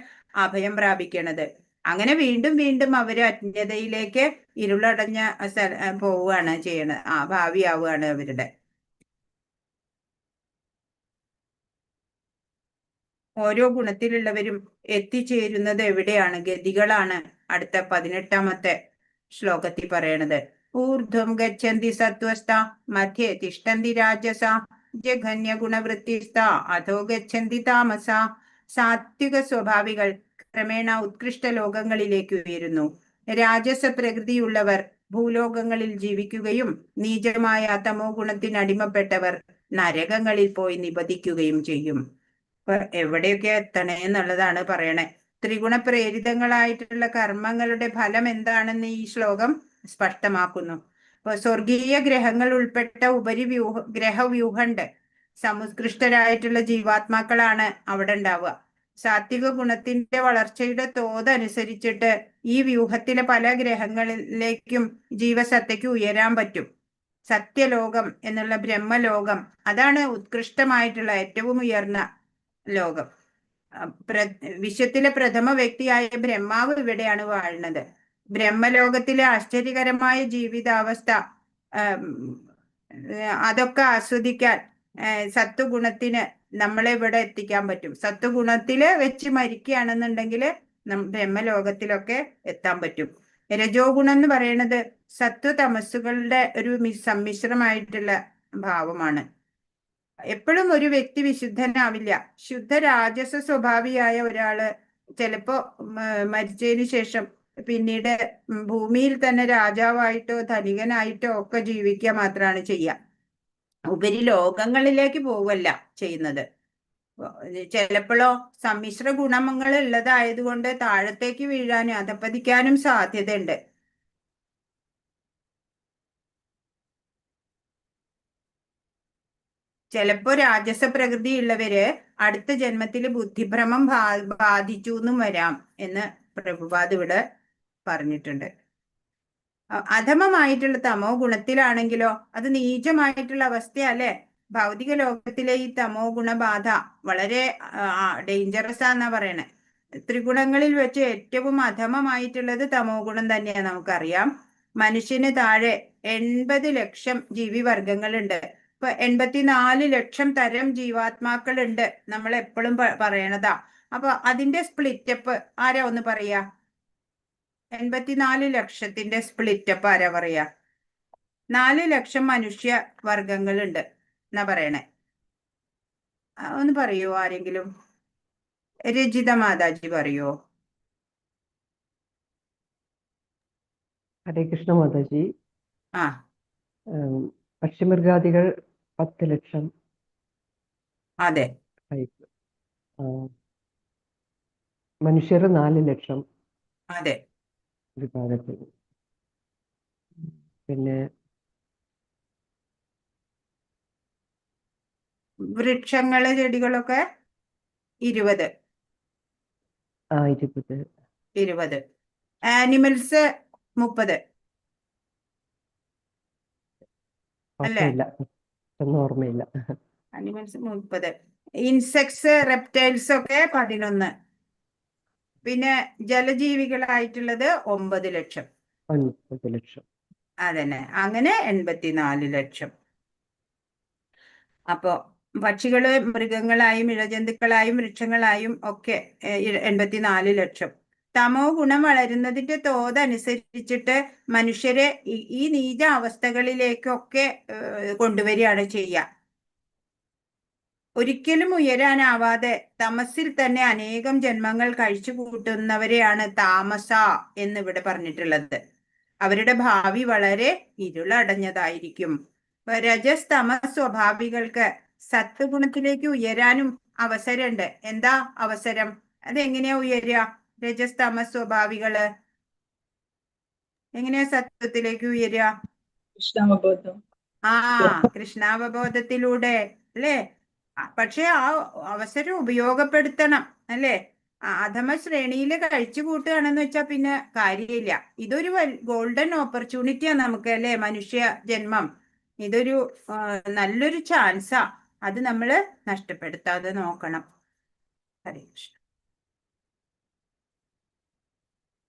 അഭയം പ്രാപിക്കണത്. അങ്ങനെ വീണ്ടും വീണ്ടും അവര് അജ്ഞതയിലേക്ക് ഇരുളടഞ്ഞ പോവുകയാണ് ചെയ്യണത്. ഭാവിയാവുകയാണ് അവരുടെ. ഓരോ ഗുണത്തിലുള്ളവരും എത്തിച്ചേരുന്നത് എവിടെയാണ്? ഗതികളാണ് അടുത്ത 18-ാമത്തെ ശ്ലോകത്തിൽ പറയണത്. ഊർധ്വം ഗച്ഛന്തി സത്വസ്ഥ മധ്യേ തിഷ്ഠന്തി രാജസ ജഘന്യ ഗുണവൃത്തിസ്ഥ അധോ ഗച്ഛന്തി താമസ. സാത്വിക സ്വഭാവികൾ ക്രമേണ ഉത്കൃഷ്ട ലോകങ്ങളിലേക്ക് ഉയരുന്നു. രാജസ പ്രകൃതിയുള്ളവർ ഭൂലോകങ്ങളിൽ ജീവിക്കുകയും നീചമായ തമോ ഗുണത്തിന് അടിമപ്പെട്ടവർ നരകങ്ങളിൽ പോയി നിപതിക്കുകയും ചെയ്യും. ഇപ്പൊ എവിടെയൊക്കെ എത്തണേ എന്നുള്ളതാണ് പറയണേ. ത്രിഗുണപ്രേരിതങ്ങളായിട്ടുള്ള കർമ്മങ്ങളുടെ ഫലം എന്താണെന്ന് ഈ ശ്ലോകം സ്പഷ്ടമാക്കുന്നു. ഇപ്പൊ സ്വർഗീയ ഗ്രഹങ്ങൾ ഉൾപ്പെട്ട ഗ്രഹവ്യൂഹമുണ്ട്. സമുത്കൃഷ്ടരായിട്ടുള്ള ജീവാത്മാക്കളാണ് അവിടെ ഉണ്ടാവുക. സാത്വിക ഗുണത്തിന്റെ വളർച്ചയുടെ തോതനുസരിച്ചിട്ട് ഈ വ്യൂഹത്തിലെ പല ഗ്രഹങ്ങളിലേക്കും ജീവസത്തയ്ക്ക് ഉയരാൻ പറ്റും. സത്യലോകം എന്നുള്ള ബ്രഹ്മലോകം, അതാണ് ഉത്കൃഷ്ടമായിട്ടുള്ള ഏറ്റവും ഉയർന്ന ലോകം. വിശ്വത്തിലെ പ്രഥമ വ്യക്തിയായ ബ്രഹ്മാവ് ഇവിടെയാണ് വാഴുന്നത്. ബ്രഹ്മലോകത്തിലെ ആശ്ചര്യകരമായ ജീവിതാവസ്ഥ അതൊക്കെ ആസ്വദിക്കാൻ സത്വഗുണത്തിന് നമ്മളെ ഇവിടെ എത്തിക്കാൻ പറ്റും. സത്വഗുണത്തില് വെച്ച് മരിക്കുകയാണെന്നുണ്ടെങ്കിൽ ബ്രഹ്മലോകത്തിലൊക്കെ എത്താൻ പറ്റും. രജോ ഗുണം എന്ന് പറയുന്നത് സത്വ തമസ്സുകളുടെ ഒരു സമ്മിശ്രമായിട്ടുള്ള ഭാവമാണ്. എപ്പോഴും ഒരു വ്യക്തി വിശുദ്ധനാവില്ല. ശുദ്ധ രാജസ സ്വഭാവിയായ ഒരാള് ചിലപ്പോ മരിച്ചതിന് ശേഷം പിന്നീട് ഭൂമിയിൽ തന്നെ രാജാവായിട്ടോ ധനികനായിട്ടോ ഒക്കെ ജീവിക്കുക മാത്രമാണ് ചെയ്യുക. ഉപരി ലോകങ്ങളിലേക്ക് പോവല്ല ചെയ്യുന്നത്. ചിലപ്പോഴോ സമ്മിശ്ര ഗുണങ്ങൾ ഉള്ളതായതുകൊണ്ട് താഴത്തേക്ക് വീഴാനും അധപ്പതിക്കാനും സാധ്യതയുണ്ട്. ചിലപ്പോ രാജസ പ്രകൃതി ഉള്ളവര് അടുത്ത ജന്മത്തിൽ ബുദ്ധിഭ്രമം ബാധിച്ചു എന്നും വരാം എന്ന് പ്രഭുപാദ് ഇവിടെ പറഞ്ഞിട്ടുണ്ട്. അധമമായിട്ടുള്ള തമോ ഗുണത്തിലാണെങ്കിലോ അത് നീചമായിട്ടുള്ള അവസ്ഥയല്ലേ. ഭൗതിക ലോകത്തിലെ ഈ തമോ ഗുണബാധ വളരെ ഡേഞ്ചറസ് ആണെന്നാ പറയണേ. ത്രിഗുണങ്ങളിൽ വെച്ച് ഏറ്റവും അധമമായിട്ടുള്ളത് തമോ ഗുണം തന്നെയാണ്. നമുക്കറിയാം, മനുഷ്യന് താഴെ 80 ലക്ഷം ജീവിവർഗങ്ങളുണ്ട്. ഇപ്പൊ 84 ലക്ഷം തരം ജീവാത്മാക്കളുണ്ട് നമ്മൾ എപ്പോഴും പറയണതാ. അപ്പൊ അതിന്റെ സ്പ്ലിറ്റപ്പ് ആരാ ഒന്ന് പറയാ? 84 ലക്ഷത്തിന്റെ സ്പ്ലിറ്റപ്പ് ആരാ പറയാ? 4 ലക്ഷം മനുഷ്യ വർഗങ്ങളുണ്ട് എന്നാ പറയണേ. ഒന്ന് പറയോ ആരെങ്കിലും? രജിത മാതാജി പറയോ? ഹരേ കൃഷ്ണ മാതാജി. ആ, പക്ഷിമൃഗാദികൾ 10 ലക്ഷം. അതെ. മനുഷ്യർ 4 ലക്ഷം അതെ. വിഭാഗത്തിൽ. പിന്നെ വൃക്ഷങ്ങള് ചെടികളൊക്കെ 20. 20. ആനിമൽസ് 30 അല്ലേ? ഓർമ്മയില്ല. ആനിമൽസ് 30. ഇൻസെക്ട്സ് റെപ്റ്റൈൽസ് ഒക്കെ 11. പിന്നെ ജലജീവികളായിട്ടുള്ളത് 9 ലക്ഷം. 9 ലക്ഷം. അതന്നെ. അങ്ങനെ 84 ലക്ഷം. അപ്പോ പക്ഷികള് മൃഗങ്ങളായും ഇഴജന്തുക്കളായും വൃക്ഷങ്ങളായും ഒക്കെ 84 ലക്ഷം. തമോ ഗുണം വളരുന്നതിന്റെ തോതനുസരിച്ചിട്ട് മനുഷ്യരെ ഈ നീച അവസ്ഥകളിലേക്കൊക്കെ കൊണ്ടുവരികയാണ് ചെയ്യുക. ഒരിക്കലും ഉയരാനാവാതെ തമസിൽ തന്നെ അനേകം ജന്മങ്ങൾ കഴിച്ചു കൂട്ടുന്നവരെയാണ് താമസ എന്നിവിടെ പറഞ്ഞിട്ടുള്ളത്. അവരുടെ ഭാവി വളരെ ഇരുളടഞ്ഞതായിരിക്കും. രജസ് തമസ് സ്വഭാവികൾക്ക് സത്വഗുണത്തിലേക്ക് ഉയരാനും അവസരമുണ്ട്. എന്താ അവസരം? അതെങ്ങനെയാ ഉയരുക? രജസ് തമസ് സ്വഭാവികള് എങ്ങനെയാ സത്വത്തിലേക്ക് ഉയരുക? കൃഷ്ണാവബോധം. കൃഷ്ണാവബോധത്തിലൂടെ അല്ലേ? പക്ഷെ ആ അവസരം ഉപയോഗപ്പെടുത്തണം അല്ലേ? അധമ ശ്രേണിയിൽ കഴിച്ചു കൂട്ടുകയാണെന്ന് വെച്ചാൽ പിന്നെ കാര്യമില്ല. ഇതൊരു ഗോൾഡൻ ഓപ്പർച്യൂണിറ്റിയാ നമുക്ക് അല്ലേ? മനുഷ്യ ജന്മം ഇതൊരു നല്ലൊരു ചാൻസാ. അത് നമ്മള് നഷ്ടപ്പെടുത്താതെ നോക്കണം. ഹരേ കൃഷ്ണ.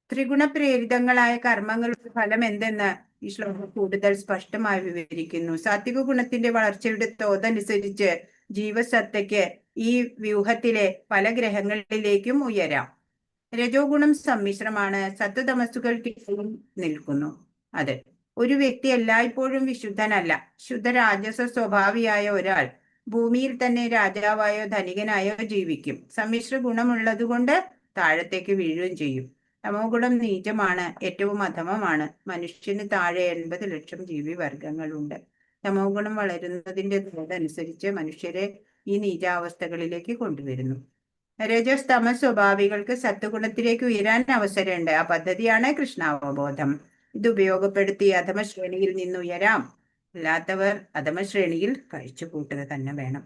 ത്രിഗുണപ്രേരിതങ്ങളായ കർമ്മങ്ങളുടെ ഫലം എന്തെന്ന് ഈ ശ്ലോകം കൂടുതൽ സ്പഷ്ടമായി വിവരിക്കുന്നു. സാത്വിക ഗുണത്തിന്റെ വളർച്ചയുടെ തോതനുസരിച്ച് ജീവസത്തയ്ക്ക് ഈ വ്യൂഹത്തിലെ പല ഗ്രഹങ്ങളിലേക്കും ഉയരാം. രജോ ഗുണം സമ്മിശ്രമാണ്. സത്വതമസ്സുകൾക്കിടയിലും നിൽക്കുന്നു. അതെ, ഒരു വ്യക്തി എല്ലായ്പ്പോഴും വിശുദ്ധനല്ല. ശുദ്ധ രാജസ സ്വഭാവിയായ ഒരാൾ ഭൂമിയിൽ തന്നെ രാജാവായോ ധനികനായോ ജീവിക്കും. സമ്മിശ്ര ഗുണമുള്ളത് കൊണ്ട് താഴത്തേക്ക് വീഴുകയും ചെയ്യും. തമോ ഗുണം നീചമാണ്, ഏറ്റവും അധമമാണ്. മനുഷ്യന് താഴെ 80 ലക്ഷം ജീവിവർഗങ്ങളുണ്ട്. തമോ ഗുണം വളരുന്നതിന്റെ തോതനുസരിച്ച് മനുഷ്യരെ ഈ നീചാവസ്ഥകളിലേക്ക് കൊണ്ടുവരുന്നു. രജസ് തമസ് സ്വഭാവികൾക്ക് സത്വഗുണത്തിലേക്ക് ഉയരാൻ അവസരമുണ്ട്. ആ പദ്ധതിയാണ് കൃഷ്ണാവബോധം. ഇത് ഉപയോഗപ്പെടുത്തി അധമശ്രേണിയിൽ നിന്ന് ഉയരാം. അല്ലാത്തവർ അധമശ്രേണിയിൽ കഴിച്ചു കൂട്ടുക തന്നെ വേണം.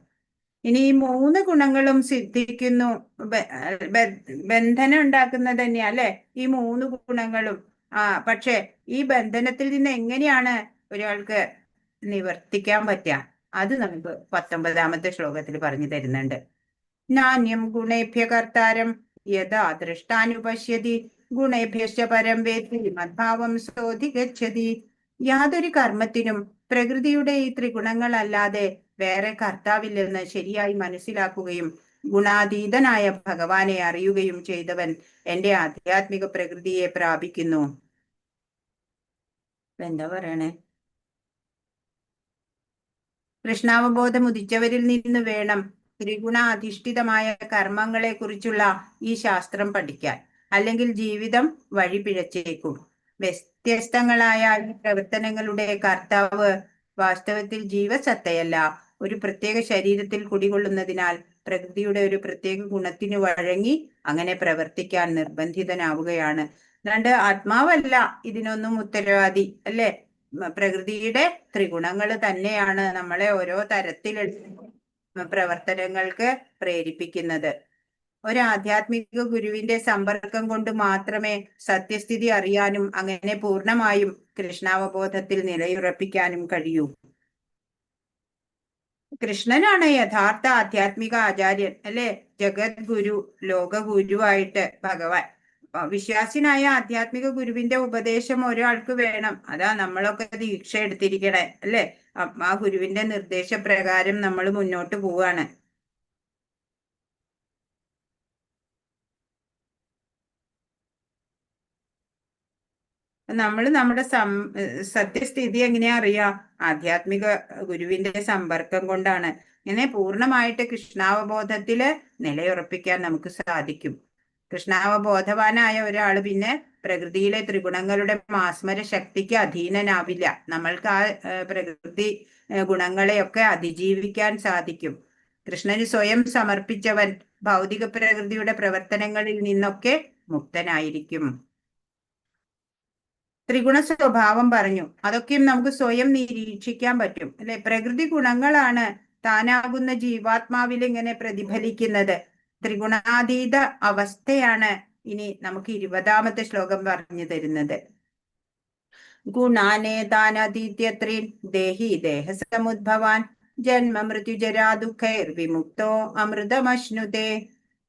ഇനി ഈ 3 ഗുണങ്ങളും സിദ്ധിക്കുന്നു. ബന്ധനം ഉണ്ടാക്കുന്നത് തന്നെയാ അല്ലെ ഈ 3 ഗുണങ്ങളും. പക്ഷെ ഈ ബന്ധനത്തിൽ നിന്ന് എങ്ങനെയാണ് ഒരാൾക്ക് നിവർത്തിക്കാൻ പറ്റുക? അത് നമുക്ക് 19ാമത്തെ ശ്ലോകത്തിൽ പറഞ്ഞു തരുന്നുണ്ട്. നാന്യം ഗുണേഭ്യ കർത്താരം യഥാ ദൃഷ്ടാനുപശ്യതി ഗുണേഭ്യശ്ച പരം വേത്തി മദ്ഭാവം സോധിഗച്ഛതി. യാതൊരു കർമ്മത്തിനും പ്രകൃതിയുടെ ഈ ത്രിഗുണങ്ങളല്ലാതെ വേറെ കർത്താവില്ലെന്ന് ശരിയായി മനസ്സിലാക്കുകയും ഗുണാതീതനായ ഭഗവാനെ അറിയുകയും ചെയ്തവൻ എന്റെ ആധ്യാത്മിക പ്രകൃതിയെ പ്രാപിക്കുന്നു. എന്താ പറയണേ? കൃഷ്ണാവബോധം ഉദിച്ചവരിൽ നിന്ന് വേണം ത്രിഗുണാധിഷ്ഠിതമായ കർമ്മങ്ങളെ കുറിച്ചുള്ള ഈ ശാസ്ത്രം പഠിക്കാൻ. അല്ലെങ്കിൽ ജീവിതം വഴി പിഴച്ചേക്കും. വ്യത്യസ്തങ്ങളായ ഈ പ്രവർത്തനങ്ങളുടെ കർത്താവ് വാസ്തവത്തിൽ ജീവസത്തയല്ല, ഒരു പ്രത്യേക ശരീരത്തിൽ കുടികൊള്ളുന്നതിനാൽ പ്രകൃതിയുടെ ഒരു പ്രത്യേക ഗുണത്തിന് വഴങ്ങി അങ്ങനെ പ്രവർത്തിക്കാൻ നിർബന്ധിതനാവുകയാണ്. അല്ലാണ്ട് ആത്മാവല്ല ഇതിനൊന്നും ഉത്തരവാദി അല്ലേ? പ്രകൃതിയുടെ ത്രിഗുണങ്ങൾ തന്നെയാണ് നമ്മളെ ഓരോ തരത്തിലുള്ള പ്രവർത്തനങ്ങൾക്ക് പ്രേരിപ്പിക്കുന്നത്. ഒരു ആധ്യാത്മിക ഗുരുവിന്റെ സമ്പർക്കം കൊണ്ട് മാത്രമേ സത്യസ്ഥിതി അറിയാനും അങ്ങനെ പൂർണ്ണമായും കൃഷ്ണാവബോധത്തിൽ നിലയുറപ്പിക്കാനും കഴിയൂ. കൃഷ്ണനാണ് യഥാർത്ഥ ആധ്യാത്മിക ആചാര്യൻ അല്ലെ? ജഗദ്ഗുരു, ലോകഗുരുവായിട്ട് ഭഗവാൻ. വിശ്വാസിനായ ആധ്യാത്മിക ഗുരുവിന്റെ ഉപദേശം ഒരാൾക്ക് വേണം. അതാ നമ്മളൊക്കെ ദീക്ഷ എടുത്തിരിക്കണേ അല്ലെ? ആ ഗുരുവിന്റെ നിർദ്ദേശപ്രകാരം നമ്മൾ മുന്നോട്ട് പോവാണ്. നമ്മൾ നമ്മുടെ സത്യസ്ഥിതി എങ്ങനെയാ അറിയാം? ആധ്യാത്മിക ഗുരുവിന്റെ സമ്പർക്കം കൊണ്ടാണ്. ഇങ്ങനെ പൂർണ്ണമായിട്ട് കൃഷ്ണാവബോധത്തില് നിലയുറപ്പിക്കാൻ നമുക്ക് സാധിക്കും. കൃഷ്ണാവബോധവാനായ ഒരാൾ പിന്നെ പ്രകൃതിയിലെ ത്രിഗുണങ്ങളുടെ മാസ്മര ശക്തിക്ക് അധീനനാവില്ല. നമ്മൾക്ക് ആ പ്രകൃതി ഗുണങ്ങളെയൊക്കെ അതിജീവിക്കാൻ സാധിക്കും. കൃഷ്ണന് സ്വയം സമർപ്പിച്ചവൻ ഭൗതിക പ്രകൃതിയുടെ പ്രവർത്തനങ്ങളിൽ നിന്നൊക്കെ മുക്തനായിരിക്കും. ത്രിഗുണ സ്വഭാവം പറഞ്ഞു. അതൊക്കെയും നമുക്ക് സ്വയം നിരീക്ഷിക്കാൻ പറ്റും അല്ലെ? പ്രകൃതി ഗുണങ്ങളാണ് താനാകുന്ന ജീവാത്മാവിൽ ഇങ്ങനെ പ്രതിഫലിക്കുന്നത്. ത്രിഗുണാതീത അവസ്ഥയാണ് ഇനി നമുക്ക് 20ാമത്തെ ശ്ലോകം പറഞ്ഞു തരുന്നത്. ഗുണാനേതാനതീത്യത്രീൻ ദേഹി ദേഹസമുദ്ഭവാൻ ജന്മ മൃത്യുജരാ ദുഃഖൈർ വിമുക്തോ അമൃതമശ്നുതേ.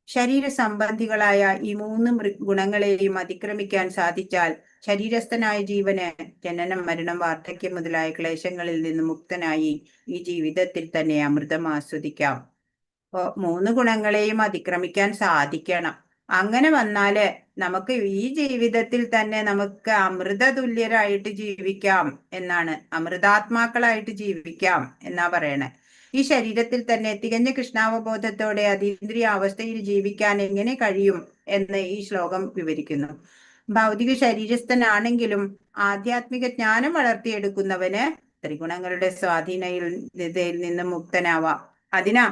ശരീര സംബന്ധികളായ ഈ 3 ഗുണങ്ങളെയും അതിക്രമിക്കാൻ സാധിച്ചാൽ ശരീരസ്ഥനായ ജീവന് ജനനം, മരണം, വാർദ്ധക്യം മുതലായ ക്ലേശങ്ങളിൽ നിന്ന് മുക്തനായി ഈ ജീവിതത്തിൽ തന്നെ അമൃതം ആസ്വദിക്കാം. അപ്പോ 3 ഗുണങ്ങളെയും അതിക്രമിക്കാൻ സാധിക്കണം. അങ്ങനെ വന്നാല് നമുക്ക് ഈ ജീവിതത്തിൽ തന്നെ നമുക്ക് അമൃത തുല്യരായിട്ട് ജീവിക്കാം എന്നാണ്, അമൃതാത്മാക്കളായിട്ട് ജീവിക്കാം എന്നാ പറയണേ. ഈ ശരീരത്തിൽ തന്നെ തികഞ്ഞ കൃഷ്ണാവബോധത്തോടെ അതീന്ദ്രിയ അവസ്ഥയിൽ ജീവിക്കാൻ എങ്ങനെ കഴിയും എന്ന് ഈ ശ്ലോകം വിവരിക്കുന്നു. ഭൗതിക ശരീരസ്ഥനാണെങ്കിലും ആധ്യാത്മിക ജ്ഞാനം വളർത്തിയെടുക്കുന്നവന് ത്രിഗുണങ്ങളുടെ സ്വാധീനയിൽ നിന്ന് മുക്തനാവാം. അതിനാ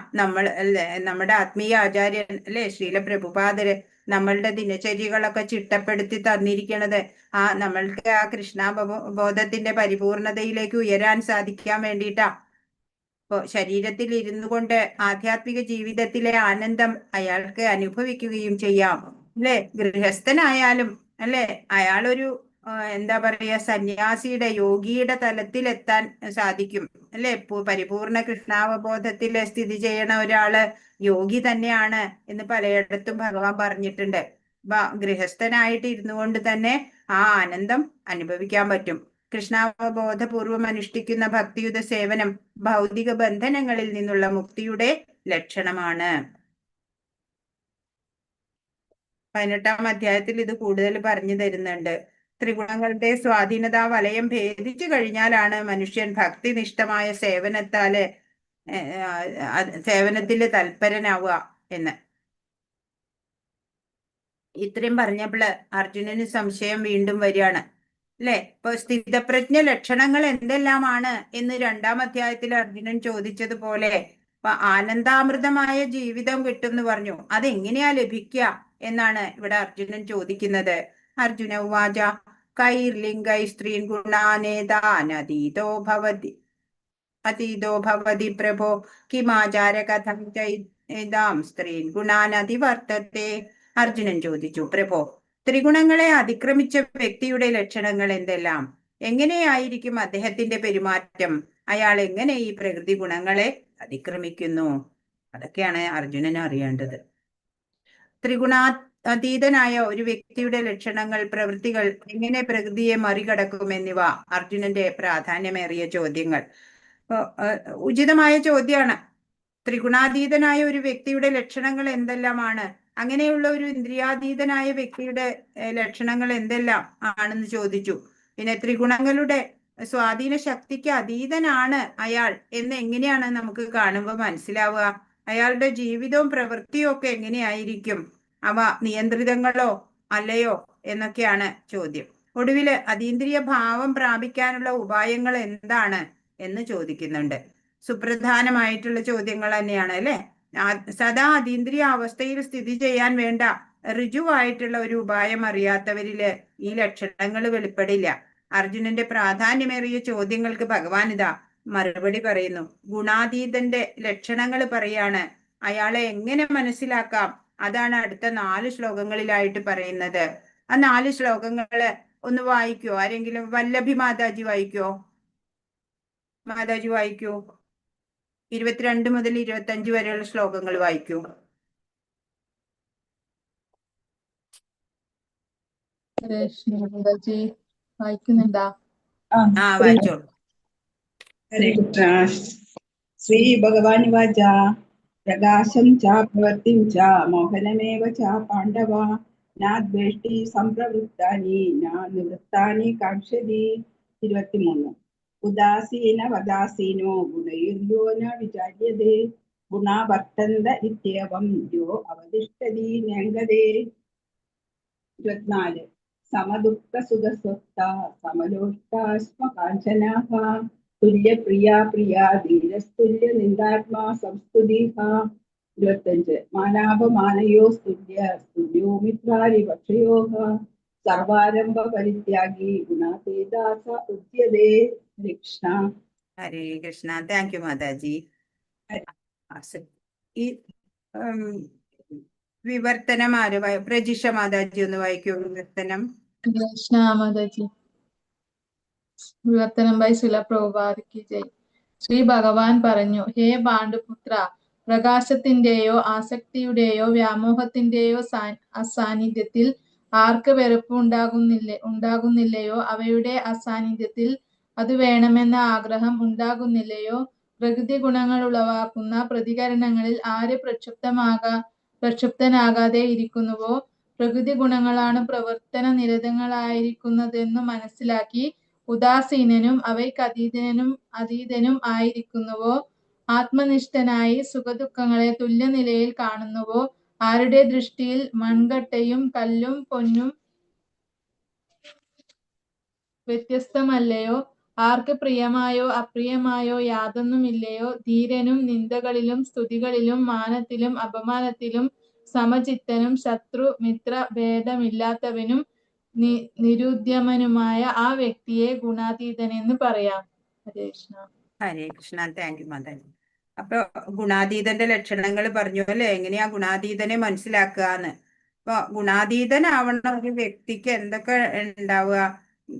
നമ്മുടെ ആത്മീയ ആചാര്യൻ അല്ലെ ശ്രീല പ്രഭുപാദര് നമ്മളുടെ ദിനചര്യകളൊക്കെ ചിട്ടപ്പെടുത്തി തന്നിരിക്കണത് നമ്മൾക്ക് ആ കൃഷ്ണാവബോധത്തിന്റെ പരിപൂർണതയിലേക്ക് ഉയരാൻ സാധിക്കാൻ വേണ്ടിയിട്ടാ. ഇപ്പോ ശരീരത്തിൽ ഇരുന്നു കൊണ്ട് ആധ്യാത്മിക ജീവിതത്തിലെ ആനന്ദം അയാൾക്ക് അനുഭവിക്കുകയും ചെയ്യാം അല്ലെ? ഗൃഹസ്ഥനായാലും അല്ലെ, അയാളൊരു എന്താ പറയാ സന്യാസിയുടെ, യോഗിയുടെ തലത്തിലെത്താൻ സാധിക്കും അല്ലെ? പരിപൂർണ കൃഷ്ണാവബോധത്തിൽ സ്ഥിതി ചെയ്യണ ഒരാള് യോഗി തന്നെയാണ് എന്ന് പലയിടത്തും ഭഗവാൻ പറഞ്ഞിട്ടുണ്ട്. ഗൃഹസ്ഥനായിട്ട് ഇരുന്നു കൊണ്ട് തന്നെ ആ ആനന്ദം അനുഭവിക്കാൻ പറ്റും. കൃഷ്ണാവബോധപൂർവം അനുഷ്ഠിക്കുന്ന ഭക്തിയുത സേവനം ഭൗതിക ബന്ധനങ്ങളിൽ നിന്നുള്ള മുക്തിയുടെ ലക്ഷണമാണ്. 18ാം അധ്യായത്തിൽ ഇത് കൂടുതൽ പറഞ്ഞു തരുന്നുണ്ട്. ത്രിഗുണങ്ങളുടെ സ്വാധീനതാ വലയം ഭേദിച്ചു കഴിഞ്ഞാലാണ് മനുഷ്യൻ ഭക്തിനിഷ്ഠമായ സേവനത്തില് തൽപരനാവുക എന്ന്. ഇത്രയും പറഞ്ഞപ്പോൾ അർജുനന് സംശയം വീണ്ടും വരികയാണ് അല്ലെ? ഇപ്പൊ സ്ഥിതപ്രജ്ഞ ലക്ഷണങ്ങൾ എന്തെല്ലാമാണ് എന്ന് 2ാം അധ്യായത്തിൽ അർജുനൻ ചോദിച്ചതുപോലെ ആനന്ദാമൃതമായ ജീവിതം കിട്ടും എന്ന് പറഞ്ഞു. അതെങ്ങനെയാ ലഭിക്കുക എന്നാണ് ഇവിടെ അർജുനൻ ചോദിക്കുന്നത്. അർജുന ഉവാച കൈർലിംഗൈ സ്ത്രീൻ ഗുണാനേതാനതീതോ ഭവതി അതീതോ ഭവതി പ്രഭോ കിമാചാര കഥം ചൈതാം സ്ത്രീൻ ഗുണാനതിവർത്തത്തെ. അർജുനൻ ചോദിച്ചു, പ്രഭോ, ത്രിഗുണങ്ങളെ അതിക്രമിച്ച വ്യക്തിയുടെ ലക്ഷണങ്ങൾ എന്തെല്ലാം? എങ്ങനെയായിരിക്കും അദ്ദേഹത്തിന്റെ പെരുമാറ്റം? അയാൾ എങ്ങനെ ഈ പ്രകൃതി ഗുണങ്ങളെ അതിക്രമിക്കുന്നു? അതൊക്കെയാണ് അർജുനന് അറിയേണ്ടത്. ത്രിഗുണാതീതനായ ഒരു വ്യക്തിയുടെ ലക്ഷണങ്ങൾ, പ്രവൃത്തികൾ എങ്ങനെ പ്രകൃതിയെ മറികടക്കുമെന്നിവ അർജുനന്റെ പ്രാധാന്യമേറിയ ചോദ്യങ്ങൾ. ഉചിതമായ ചോദ്യമാണ്. ത്രിഗുണാതീതനായ ഒരു വ്യക്തിയുടെ ലക്ഷണങ്ങൾ എന്തെല്ലാമാണ്? അങ്ങനെയുള്ള ഒരു ഇന്ദ്രിയാതീതനായ വ്യക്തിയുടെ ലക്ഷണങ്ങൾ എന്തെല്ലാം ആണെന്ന് ചോദിച്ചു. പിന്നെ ത്രിഗുണങ്ങളുടെ സ്വാധീന ശക്തിക്ക് അതീതനാണ് അയാൾ എന്ന് എങ്ങനെയാണ് നമുക്ക് കാണുമ്പോൾ മനസ്സിലാവുക? അയാളുടെ ജീവിതവും പ്രവൃത്തിയും ഒക്കെ എങ്ങനെയായിരിക്കും? അവ നിയന്ത്രിതങ്ങളോ അല്ലയോ എന്നൊക്കെയാണ് ചോദ്യം. ഒടുവില് അതീന്ദ്രിയ ഭാവം പ്രാപിക്കാനുള്ള ഉപായങ്ങൾ എന്താണ് എന്ന് ചോദിക്കുന്നുണ്ട്. സുപ്രധാനമായിട്ടുള്ള ചോദ്യങ്ങൾ തന്നെയാണ് അല്ലെ. സദാ അതീന്ദ്രിയ അവസ്ഥയിൽ സ്ഥിതി ചെയ്യാൻ വേണ്ട ഋജുവായിട്ടുള്ള ഒരു ഉപായം അറിയാത്തവരില് ഈ ലക്ഷണങ്ങൾ വെളിപ്പെടില്ല. അർജുനന്റെ പ്രാധാന്യമേറിയ ചോദ്യങ്ങൾക്ക് ഭഗവാൻ ഇതാ മറുപടി പറയുന്നു. ഗുണാതീതന്റെ ലക്ഷണങ്ങൾ പറയാണ്. അയാളെ എങ്ങനെ മനസ്സിലാക്കാം? അതാണ് അടുത്ത 4 ശ്ലോകങ്ങളിലായിട്ട് പറയുന്നത്. ആ 4 ശ്ലോകങ്ങള് ഒന്ന് വായിക്കോ? ആരെങ്കിലും? വല്ലഭി മാതാജി വായിക്കോ? മാതാജി വായിക്കൂ. 22 മുതൽ 25 വരെയുള്ള ശ്ലോകങ്ങൾ വായിക്കൂ. മാതാജി വായിക്കുന്നുണ്ടാ? വായിച്ചോളൂ. ഹരേ കൃഷ്ണ. ശ്രീ ഭഗവാൻ വാച പ്രകാശം ച പ്രവൃത്തിം ച മോഹനമേവ ച പാണ്ഡവ നാദ്വേഷ്ടി സംപ്രവൃത്താനി ന നിവൃത്താനി കാംക്ഷതി. 23. ഉദാസീന വദാസീനോ ഗുണയുര്യോ ന വിചാര്യതേ ഗുണാ വർത്തന്ത ഇത്യവം യോ അവതിഷ്ഠതി ന്യംഗതേ. 24. സമദുഃഖ സുഖസ്വസ്ഥ സമലോഷ്ടാസ്മ കാഞ്ചനാഃ തുല്യപ്രിയാ പ്രിയാ ധീരസ്തുല്യ നിന്ദാത്മാ സംസ്തുതിഃ. 25. മാനാപമാനയോ സ്തുല്യ സ്തുല്യോ മിത്രാരിപക്ഷയോഃ സർവാരംഭ പരിത്യാഗി ഗുണാതീതാസ ഉച്യതേ. ഹരേ കൃഷ്ണ. ഹരേ കൃഷ്ണ. Thank you Mataji. ഈ വിവർത്തനം ആര് പ്രജിഷ മാതാജി ഒന്ന് വായിക്കൂ. വിവർത്തനം. കൃഷ്ണ മാതാജി. വിവർത്തനം ബൈ ശില പ്രഭുപാദ് കി ജയ്. ശ്രീ ഭഗവാൻ പറഞ്ഞു, ഹേ പാണ്ഡുപുത്ര, പ്രകാശത്തിന്റെയോ ആസക്തിയുടെയോ വ്യാമോഹത്തിന്റെയോ അസാന്നിധ്യത്തിൽ ആർക്ക് വെറുപ്പ് ഉണ്ടാകുന്നില്ലയോ, അവയുടെ അസാന്നിധ്യത്തിൽ അത് വേണമെന്ന ആഗ്രഹം ഉണ്ടാകുന്നില്ലയോ, പ്രകൃതി ഗുണങ്ങൾ ഉളവാക്കുന്ന പ്രതികരണങ്ങളിൽ ആര് പ്രക്ഷുബ്ധനാകാതെ ഇരിക്കുന്നുവോ, പ്രകൃതി ഗുണങ്ങളാണ് പ്രവർത്തന നിരതങ്ങളായിരിക്കുന്നതെന്നു മനസ്സിലാക്കി ഉദാസീനനും അവയ്ക്ക് അതീതനും ആയിരിക്കുന്നുവോ, ആത്മനിഷ്ഠനായി സുഖദുഃഖങ്ങളെ തുല്യനിലയിൽ കാണുന്നുവോ, ആരുടെ ദൃഷ്ടിയിൽ മൺകട്ടയും കല്ലും പൊന്നും വ്യത്യസ്തമല്ലയോ, ആർക്ക് പ്രിയമായോ അപ്രിയമായോ യാതൊന്നുമില്ലയോ, ധീരനും നിന്ദകളിലും സ്തുതികളിലും മാനത്തിലും അപമാനത്തിലും സമചിത്തനും ശത്രു മിത്ര ഭേദമില്ലാത്തവനും നിരുദ്യമനുമായ ആ വ്യക്തിയെ ഗുണാതീതനെന്ന് പറയാം. ഹരേ കൃഷ്ണ. ഹരേ കൃഷ്ണ. Thank you Mataji. അപ്പൊ ഗുണാതീതന്റെ ലക്ഷണങ്ങൾ പറഞ്ഞു അല്ലെ, എങ്ങനെയാ ഗുണാതീതനെ മനസ്സിലാക്കുകന്ന്. അപ്പൊ ഗുണാതീതനാവണ ഒരു വ്യക്തിക്ക് എന്തൊക്കെ ഉണ്ടാവുക?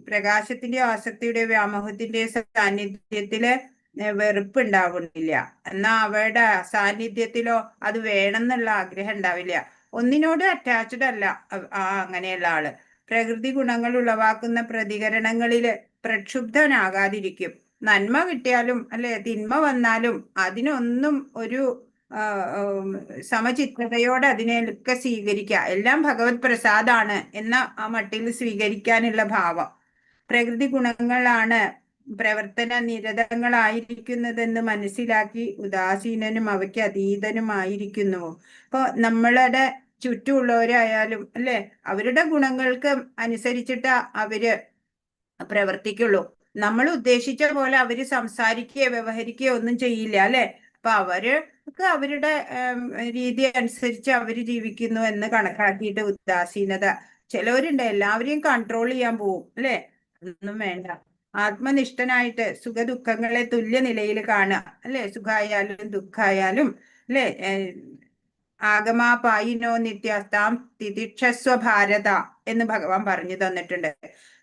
പ്രകാശത്തിന്റെയോ ആസക്തിയുടെയോ വ്യാമോഹത്തിന്റെയോ സാന്നിധ്യത്തില് വെറുപ്പ് ഉണ്ടാവുന്നില്ല. എന്നാ അവയുടെ സാന്നിധ്യത്തിലോ അത് വേണമെന്നുള്ള ആഗ്രഹം ഉണ്ടാവില്ല. ഒന്നിനോട് അറ്റാച്ച്ഡ് അല്ല അങ്ങനെയുള്ള ആള്. പ്രകൃതി ഗുണങ്ങൾ ഉളവാക്കുന്ന പ്രതികരണങ്ങളില് പ്രക്ഷുബ്ധനാകാതിരിക്കും. നന്മ കിട്ടിയാലും അല്ലെ തിന്മ വന്നാലും അതിനൊന്നും ഒരു സമചിത്തതയോടെ അതിനെയൊക്കെ സ്വീകരിക്കുക. എല്ലാം ഭഗവത് പ്രസാദാണ് എന്ന ആ മട്ടിൽ സ്വീകരിക്കാനുള്ള ഭാവം. പ്രകൃതി ഗുണങ്ങളാണ് പ്രവർത്തന നിരതങ്ങളായിരിക്കുന്നതെന്ന് മനസ്സിലാക്കി ഉദാസീനനും അവയ്ക്ക് അതീതനുമായിരിക്കുന്നുവോ. അപ്പൊ നമ്മളുടെ ചുറ്റുമുള്ളവരായാലും അല്ലെ, അവരുടെ ഗുണങ്ങൾക്ക് അനുസരിച്ചിട്ട് അവര് പ്രവർത്തിക്കുള്ളൂ. നമ്മൾ ഉദ്ദേശിച്ച പോലെ അവര് സംസാരിക്കുകയോ വ്യവഹരിക്കുകയോ ഒന്നും ചെയ്യില്ല അല്ലെ. അപ്പൊ അവർക്ക് അവരുടെ രീതി അനുസരിച്ച് അവര് ജീവിക്കുന്നു എന്ന് കണക്കാക്കിയിട്ട് ഉദാസീനത. ചിലവരുണ്ട് എല്ലാവരെയും കൺട്രോൾ ചെയ്യാൻ പോവും അല്ലെ. ഒന്നും വേണ്ട, ആത്മനിഷ്ഠനായിട്ട് സുഖദുഃഖങ്ങളെ തുല്യ നിലയിൽ കാണുക, അല്ലെ? സുഖായാലും ദുഃഖായാലും, അല്ലെ? ആഗമാപായിനോ നിത്യസ്താം തിതിക്ഷസ്വ ഭാരത എന്ന് ഭഗവാൻ പറഞ്ഞു തന്നിട്ടുണ്ട്,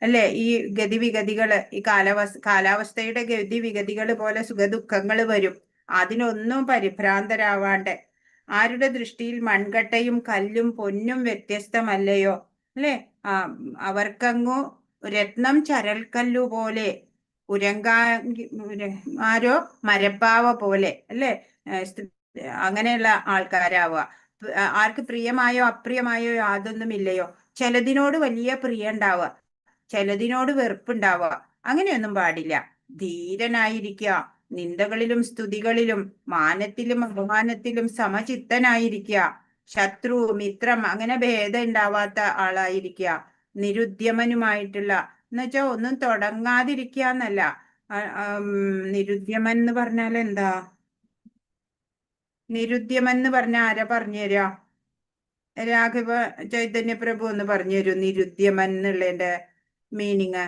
അല്ലെ? ഈ ഗതിവിഗതികള്, ഈ കാലാവസ്ഥയുടെ ഗതിവിഗതികൾ പോലെ സുഖദുഃഖങ്ങൾ വരും. അതിനൊന്നും പരിഭ്രാന്തരാവാണ്ട്, ആരുടെ ദൃഷ്ടിയിൽ മൺകട്ടയും കല്ലും പൊന്നും വ്യത്യസ്തമല്ലയോ, അല്ലെ? അവർക്കങ്ങു രത്നം ചരൽക്കല്ലു പോലെ, ആരോ മരപ്പാവ പോലെ, അല്ലെ? അങ്ങനെയുള്ള ആൾക്കാരാവുക. ആർക്ക് പ്രിയമായോ അപ്രിയമായോ യാതൊന്നുമില്ലയോ. ചിലതിനോട് വലിയ പ്രിയം ഉണ്ടാവുക, ചിലതിനോട് വെറുപ്പുണ്ടാവുക. അങ്ങനെയൊന്നും പാടില്ല. ധീരനായിരിക്കുക, നിന്ദകളിലും സ്തുതികളിലും മാനത്തിലും അപമാനത്തിലും സമചിത്തനായിരിക്കുക. ശത്രു മിത്രം അങ്ങനെ ഭേദം ഉണ്ടാവാത്ത ആളായിരിക്കുക. നിരുദ്യമനുമായിട്ടുള്ള, എന്നുവെച്ചാൽ ഒന്നും തുടങ്ങാതിരിക്കുക എന്നല്ല. നിരുദ്യമൻ എന്ന് പറഞ്ഞാൽ എന്താ? നിരുദ്യമൻ എന്ന് പറഞ്ഞ ആരാ പറഞ്ഞു തരാ? രാഘവ ചൈതന്യ പ്രഭു ഒന്ന് പറഞ്ഞു തരൂ നിരുദ്യമൻ എന്നുള്ളതിന്റെ മീനിങ്.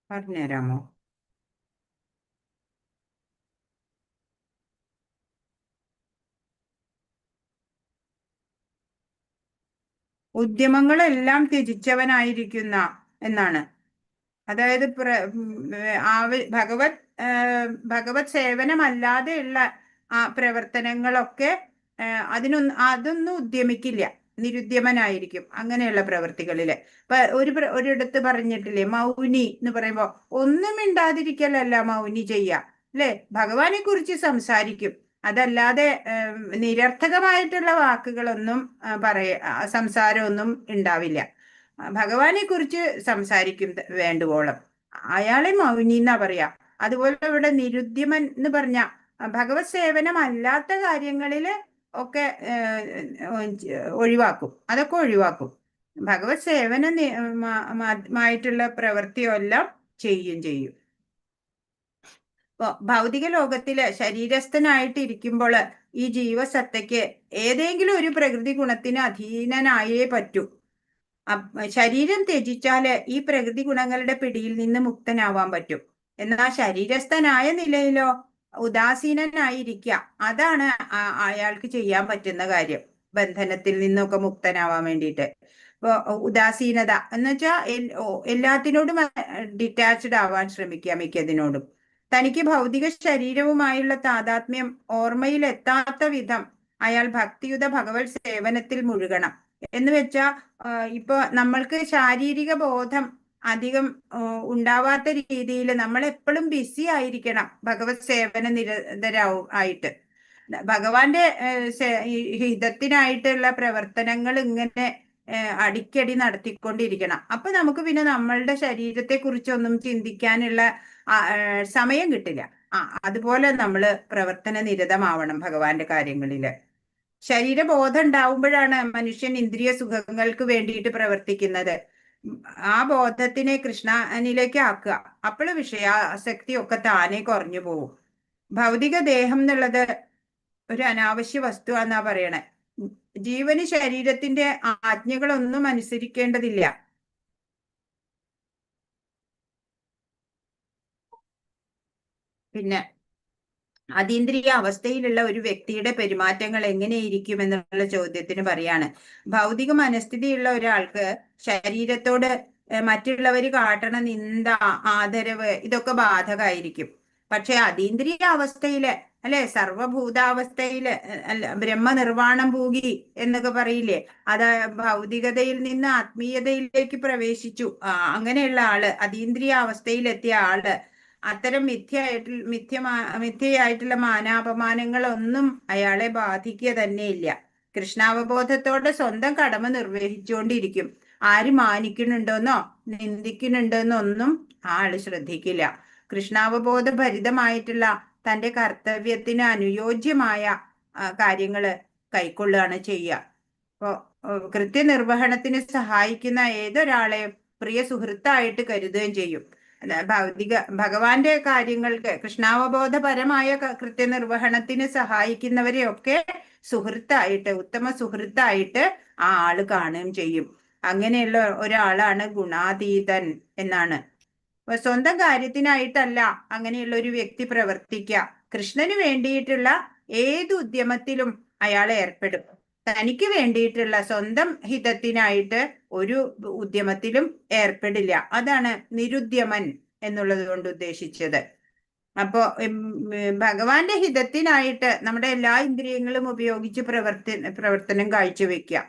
പറഞ്ഞുതരാമോ? ഉദ്യമങ്ങളെല്ലാം ത്യജിച്ചവനായിരിക്കുന്ന എന്നാണ്. അതായത് ഭഗവത് സേവനമല്ലാതെയുള്ള ആ പ്രവർത്തനങ്ങളൊക്കെ അതൊന്നും ഉദ്യമിക്കില്ല, നിരുദ്യമനായിരിക്കും അങ്ങനെയുള്ള പ്രവൃത്തികളില്. ഇപ്പൊ ഒരിടത്ത് പറഞ്ഞിട്ടില്ലേ, മൗനി എന്ന് പറയുമ്പോ ഒന്നും മിണ്ടാതിരിക്കലല്ല മൗനി ചെയ്യുക, അല്ലെ? ഭഗവാനെ കുറിച്ച് സംസാരിക്കും, അതല്ലാതെ നിരർത്ഥകമായിട്ടുള്ള വാക്കുകളൊന്നും സംസാരമൊന്നും ഉണ്ടാവില്ല. ഭഗവാനെ കുറിച്ച് സംസാരിക്കും വേണ്ടുവോളം, അയാളെ മൗനി എന്നാ പറയാ. അതുപോലെ ഇവിടെ നിരുദ്യമൻ എന്ന് പറഞ്ഞ ഭഗവത് സേവനം അല്ലാത്ത കാര്യങ്ങളില് ഒക്കെ ഒഴിവാക്കും, അതൊക്കെ ഒഴിവാക്കും. ഭഗവത് സേവനമായിട്ടുള്ള പ്രവൃത്തിയെല്ലാം ചെയ്യും. ഭൗതിക ലോകത്തില് ശരീരസ്ഥനായിട്ടിരിക്കുമ്പോൾ ഈ ജീവസത്തയ്ക്ക് ഏതെങ്കിലും ഒരു പ്രകൃതി ഗുണത്തിന് അധീനനായേ പറ്റൂ. ശരീരം ത്യജിച്ചാല് ഈ പ്രകൃതി ഗുണങ്ങളുടെ പിടിയിൽ നിന്ന് മുക്തനാവാൻ പറ്റും. എന്നാൽ ശരീരസ്ഥനായ നിലയിലോ ഉദാസീനനായിരിക്കുക, അതാണ് അയാൾക്ക് ചെയ്യാൻ പറ്റുന്ന കാര്യം, ബന്ധനത്തിൽ നിന്നൊക്കെ മുക്തനാവാൻ വേണ്ടിയിട്ട്. ഇപ്പൊ ഉദാസീനത എന്ന് വെച്ചാൽ എല്ലാത്തിനോടും ഡിറ്റാച്ച്ഡ് ആവാൻ ശ്രമിക്കുക, മിക്കതിനോടും. തനിക്ക് ഭൗതിക ശരീരവുമായുള്ള താതാത്മ്യം ഓർമ്മയിൽ എത്താത്ത വിധം അയാൾ ഭക്തിയുത ഭഗവത് സേവനത്തിൽ മുഴുകണം. എന്ന് വെച്ചാ ഇപ്പൊ നമ്മൾക്ക് ശാരീരിക ബോധം അധികം ഉണ്ടാവാത്ത രീതിയിൽ നമ്മൾ എപ്പോഴും ബിസി ആയിരിക്കണം ഭഗവത് സേവന ആയിട്ട്. ഭഗവാന്റെ ഹിതത്തിനായിട്ടുള്ള പ്രവർത്തനങ്ങൾ ഇങ്ങനെ അടിക്കടി നടത്തിക്കൊണ്ടിരിക്കണം. അപ്പൊ നമുക്ക് പിന്നെ നമ്മളുടെ ശരീരത്തെ കുറിച്ചൊന്നും ചിന്തിക്കാനുള്ള സമയം കിട്ടില്ല. അതുപോലെ നമ്മള് പ്രവർത്തന നിരതമാവണം ഭഗവാന്റെ കാര്യങ്ങളില്. ശരീരബോധം ഉണ്ടാവുമ്പോഴാണ് മനുഷ്യൻ ഇന്ദ്രിയ സുഖങ്ങൾക്ക് വേണ്ടിയിട്ട് പ്രവർത്തിക്കുന്നത്. ആ ബോധത്തിനെ കൃഷ്ണനിലേക്ക് ആക്കുക, അപ്പോൾ വിഷയാസക്തി ഒക്കെ താനെ കുറഞ്ഞു പോകും. ഭൗതിക ദേഹം എന്നുള്ളത് ഒരു അനാവശ്യ വസ്തു എന്നാ പറയണേ. ജീവന് ശരീരത്തിന്റെ ആജ്ഞകളൊന്നും അനുസരിക്കേണ്ടതില്ല. പിന്നെ അതീന്ദ്രിയ അവസ്ഥയിലുള്ള ഒരു വ്യക്തിയുടെ പെരുമാറ്റങ്ങൾ എങ്ങനെയിരിക്കും എന്നുള്ള ചോദ്യത്തിന് പറയാണ്, ഭൗതിക മനസ്ഥിതിയുള്ള ഒരാൾക്ക് ശരീരത്തോട് മറ്റുള്ളവർ കാട്ടണ നിന്ദ, ആദരവ് ഇതൊക്കെ ബാധകമായിരിക്കും. പക്ഷെ അതീന്ദ്രിയ അവസ്ഥയില്, അല്ലെ, സർവഭൂതാവസ്ഥയില്, അല്ല, ബ്രഹ്മനിർവാണം പൂകി എന്നൊക്കെ പറയില്ലേ, അത് ഭൗതികതയിൽ നിന്ന് ആത്മീയതയിലേക്ക് പ്രവേശിച്ചു, അങ്ങനെയുള്ള ആള്, അതീന്ദ്രിയ അവസ്ഥയിലെത്തിയ ആള്, അത്തരം മിഥ്യയായിട്ടുള്ള മാനാപമാനങ്ങളൊന്നും അയാളെ ബാധിക്കുക തന്നെയില്ല. കൃഷ്ണാവബോധത്തോടെ സ്വന്തം കടമ നിർവഹിച്ചുകൊണ്ടിരിക്കും. ആര് മാനിക്കുന്നുണ്ടോന്നോ നിന്ദിക്കുന്നുണ്ടോന്നോ ഒന്നും ആള് ശ്രദ്ധിക്കില്ല. കൃഷ്ണാവബോധ ഭരിതമായിട്ടുള്ള തന്റെ കർത്തവ്യത്തിന് അനുയോജ്യമായ കാര്യങ്ങള് കൈക്കൊള്ളുകയാണ് ചെയ്യുക. ഇപ്പോ കൃത്യനിർവഹണത്തിന് സഹായിക്കുന്ന ഏതൊരാളെയും പ്രിയ സുഹൃത്തായിട്ട് കരുതുകയും ചെയ്യും. ഭഗവാന്റെ കാര്യങ്ങൾക്ക്, കൃഷ്ണാവബോധപരമായ കൃത്യനിർവഹണത്തിന് സഹായിക്കുന്നവരെയൊക്കെ സുഹൃത്തായിട്ട്, ഉത്തമ സുഹൃത്തായിട്ട് ആ ആള് കാണുകയും ചെയ്യും. അങ്ങനെയുള്ള ഒരാളാണ് ഗുണാതീതൻ എന്നാണ്. അപ്പൊ സ്വന്തം കാര്യത്തിനായിട്ടല്ല അങ്ങനെയുള്ള ഒരു വ്യക്തി പ്രവർത്തിക്കുക. കൃഷ്ണന് വേണ്ടിയിട്ടുള്ള ഏത് ഉദ്യമത്തിലും അയാൾ ഏർപ്പെടും. തനിക്ക് വേണ്ടിയിട്ടുള്ള സ്വന്തം ഹിതത്തിനായിട്ട് ഒരു ഉദ്യമത്തിലും ഏർപ്പെടില്ല. അതാണ് നിരുദ്യമൻ എന്നുള്ളത് കൊണ്ട് ഉദ്ദേശിച്ചത്. അപ്പോ ഭഗവാന്റെ ഹിതത്തിനായിട്ട് നമ്മുടെ എല്ലാ ഇന്ദ്രിയങ്ങളും ഉപയോഗിച്ച് പ്രവർത്തനം കാഴ്ചവെക്കുക.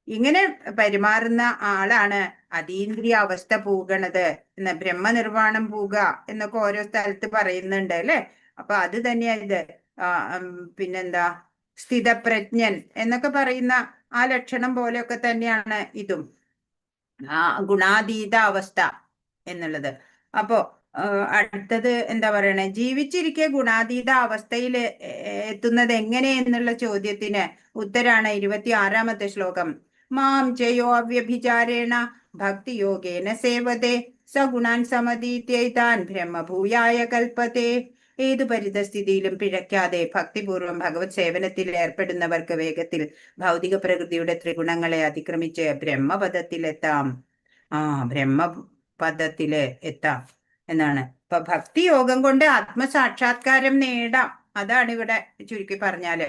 ഇങ്ങനെ പെരുമാറുന്ന ആളാണ് അതീന്ദ്രിയ അവസ്ഥ പൂകണത് എന്ന്, ബ്രഹ്മനിർവാണം പൂക എന്നൊക്കെ ഓരോ സ്ഥലത്ത് പറയുന്നുണ്ട് അല്ലെ. അപ്പൊ അത് തന്നെയാ ഇത്. പിന്നെന്താ, സ്ഥിതപ്രജ്ഞൻ എന്നൊക്കെ പറയുന്ന ആ ലക്ഷണം പോലെയൊക്കെ തന്നെയാണ് ഇതും, ആ ഗുണാതീത അവസ്ഥ എന്നുള്ളത്. അപ്പോ അടുത്തത് എന്താ പറയണേ, ജീവിച്ചിരിക്കെ ഗുണാതീത അവസ്ഥയിൽ എത്തുന്നത് എങ്ങനെ എന്നുള്ള ചോദ്യത്തിന് ഉത്തരാണ് 26ാമത്തെ ശ്ലോകം. മാം ചയോ അവ്യഭിചാരേണ ഭക്തിയോഗേന സേവതേ സഗുണാൻ സമതീത്യൈതാൻ ബ്രഹ്മഭൂയായ കൽപ്പതേ. ഏതു പരിതസ്ഥിതിയിലും പിഴയ്ക്കാതെ ഭക്തിപൂർവം ഭഗവത് സേവനത്തിൽ ഏർപ്പെടുന്നവർക്ക് വേഗത്തിൽ ഭൗതിക പ്രകൃതിയുടെ ത്രിഗുണങ്ങളെ അതിക്രമിച്ച് ബ്രഹ്മപദത്തിലെത്താം. ബ്രഹ്മപദത്തില് എത്താം എന്നാണ്. ഇപ്പൊ ഭക്തിയോഗം കൊണ്ട് ആത്മസാക്ഷാത്കാരം നേടാം. അതാണ് ഇവിടെ ചുരുക്കി പറഞ്ഞാല്.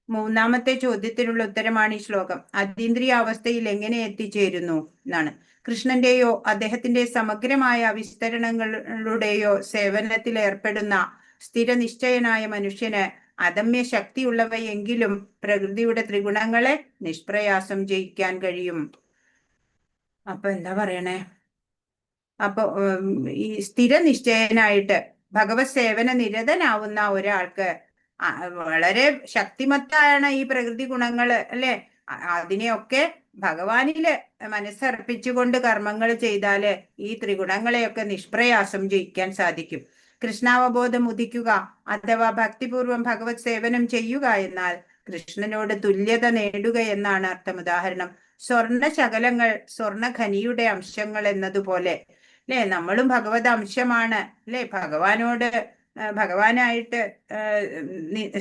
3ാമത്തെ ചോദ്യത്തിനുള്ള ഉത്തരമാണ് ഈ ശ്ലോകം. അതീന്ദ്രിയ അവസ്ഥയിൽ എങ്ങനെ എത്തിച്ചേരുന്നു എന്നാണ്. കൃഷ്ണന്റെയോ അദ്ദേഹത്തിന്റെ സമഗ്രമായ വിസ്തരണങ്ങളുടെയോ സേവനത്തിൽ ഏർപ്പെടുന്ന സ്ഥിരനിശ്ചയനായ മനുഷ്യന് അദമ്യ ശക്തിയുള്ളവയെങ്കിലും പ്രകൃതിയുടെ ത്രിഗുണങ്ങളെ നിഷ്പ്രയാസം ജയിക്കാൻ കഴിയും. അപ്പൊ എന്താ പറയണേ, അപ്പൊ ഈ സ്ഥിരനിശ്ചയനായിട്ട് ഭഗവത് സേവന നിരതനാവുന്ന ഒരാൾക്ക് വളരെ ശക്തിമത്താണ് ഈ പ്രകൃതി ഗുണങ്ങള് അല്ലെ. അതിനെയൊക്കെ ഭഗവാനില് മനസ്സർപ്പിച്ചുകൊണ്ട് കർമ്മങ്ങൾ ചെയ്താല് ഈ ത്രിഗുണങ്ങളെയൊക്കെ നിഷ്പ്രയാസം ജയിക്കാൻ സാധിക്കും. കൃഷ്ണാവബോധം ഉദിക്കുക അഥവാ ഭക്തിപൂർവം ഭഗവത് സേവനം ചെയ്യുക എന്നാൽ കൃഷ്ണനോട് തുല്യത നേടുക എന്നാണ് അർത്ഥം. ഉദാഹരണം, സ്വർണ ശകലങ്ങൾ സ്വർണ ഖനിയുടെ അംശങ്ങൾ എന്നതുപോലെ അല്ലെ, നമ്മളും ഭഗവത് അംശമാണ് അല്ലെ. ഭഗവാനായിട്ട്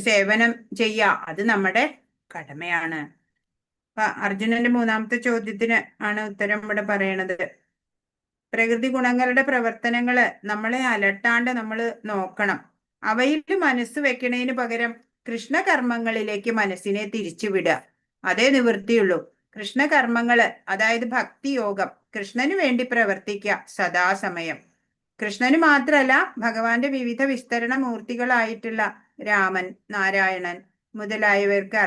സേവനം ചെയ്യുക, അത് നമ്മുടെ കടമയാണ്. അർജുനന്റെ 3ാമത്തെ ചോദ്യത്തിന് ആണ് ഉത്തരം ഇവിടെ പറയണത്. പ്രകൃതി ഗുണങ്ങളുടെ പ്രവർത്തനങ്ങള് നമ്മളെ അലട്ടാണ്ട് നമ്മൾ നോക്കണം. അവയിൽ മനസ്സ് വെക്കണതിന് പകരം കൃഷ്ണകർമ്മങ്ങളിലേക്ക് മനസ്സിനെ തിരിച്ചുവിടുക, അതേ നിവൃത്തിയുള്ളൂ. കൃഷ്ണകർമ്മങ്ങള് അതായത് ഭക്തിയോഗം, കൃഷ്ണന് വേണ്ടി പ്രവർത്തിക്കുക സദാസമയം. കൃഷ്ണന് മാത്രല്ല, ഭഗവാന്റെ വിവിധ വിസ്തരണ മൂർത്തികളായിട്ടുള്ള രാമൻ, നാരായണൻ മുതലായവർക്ക്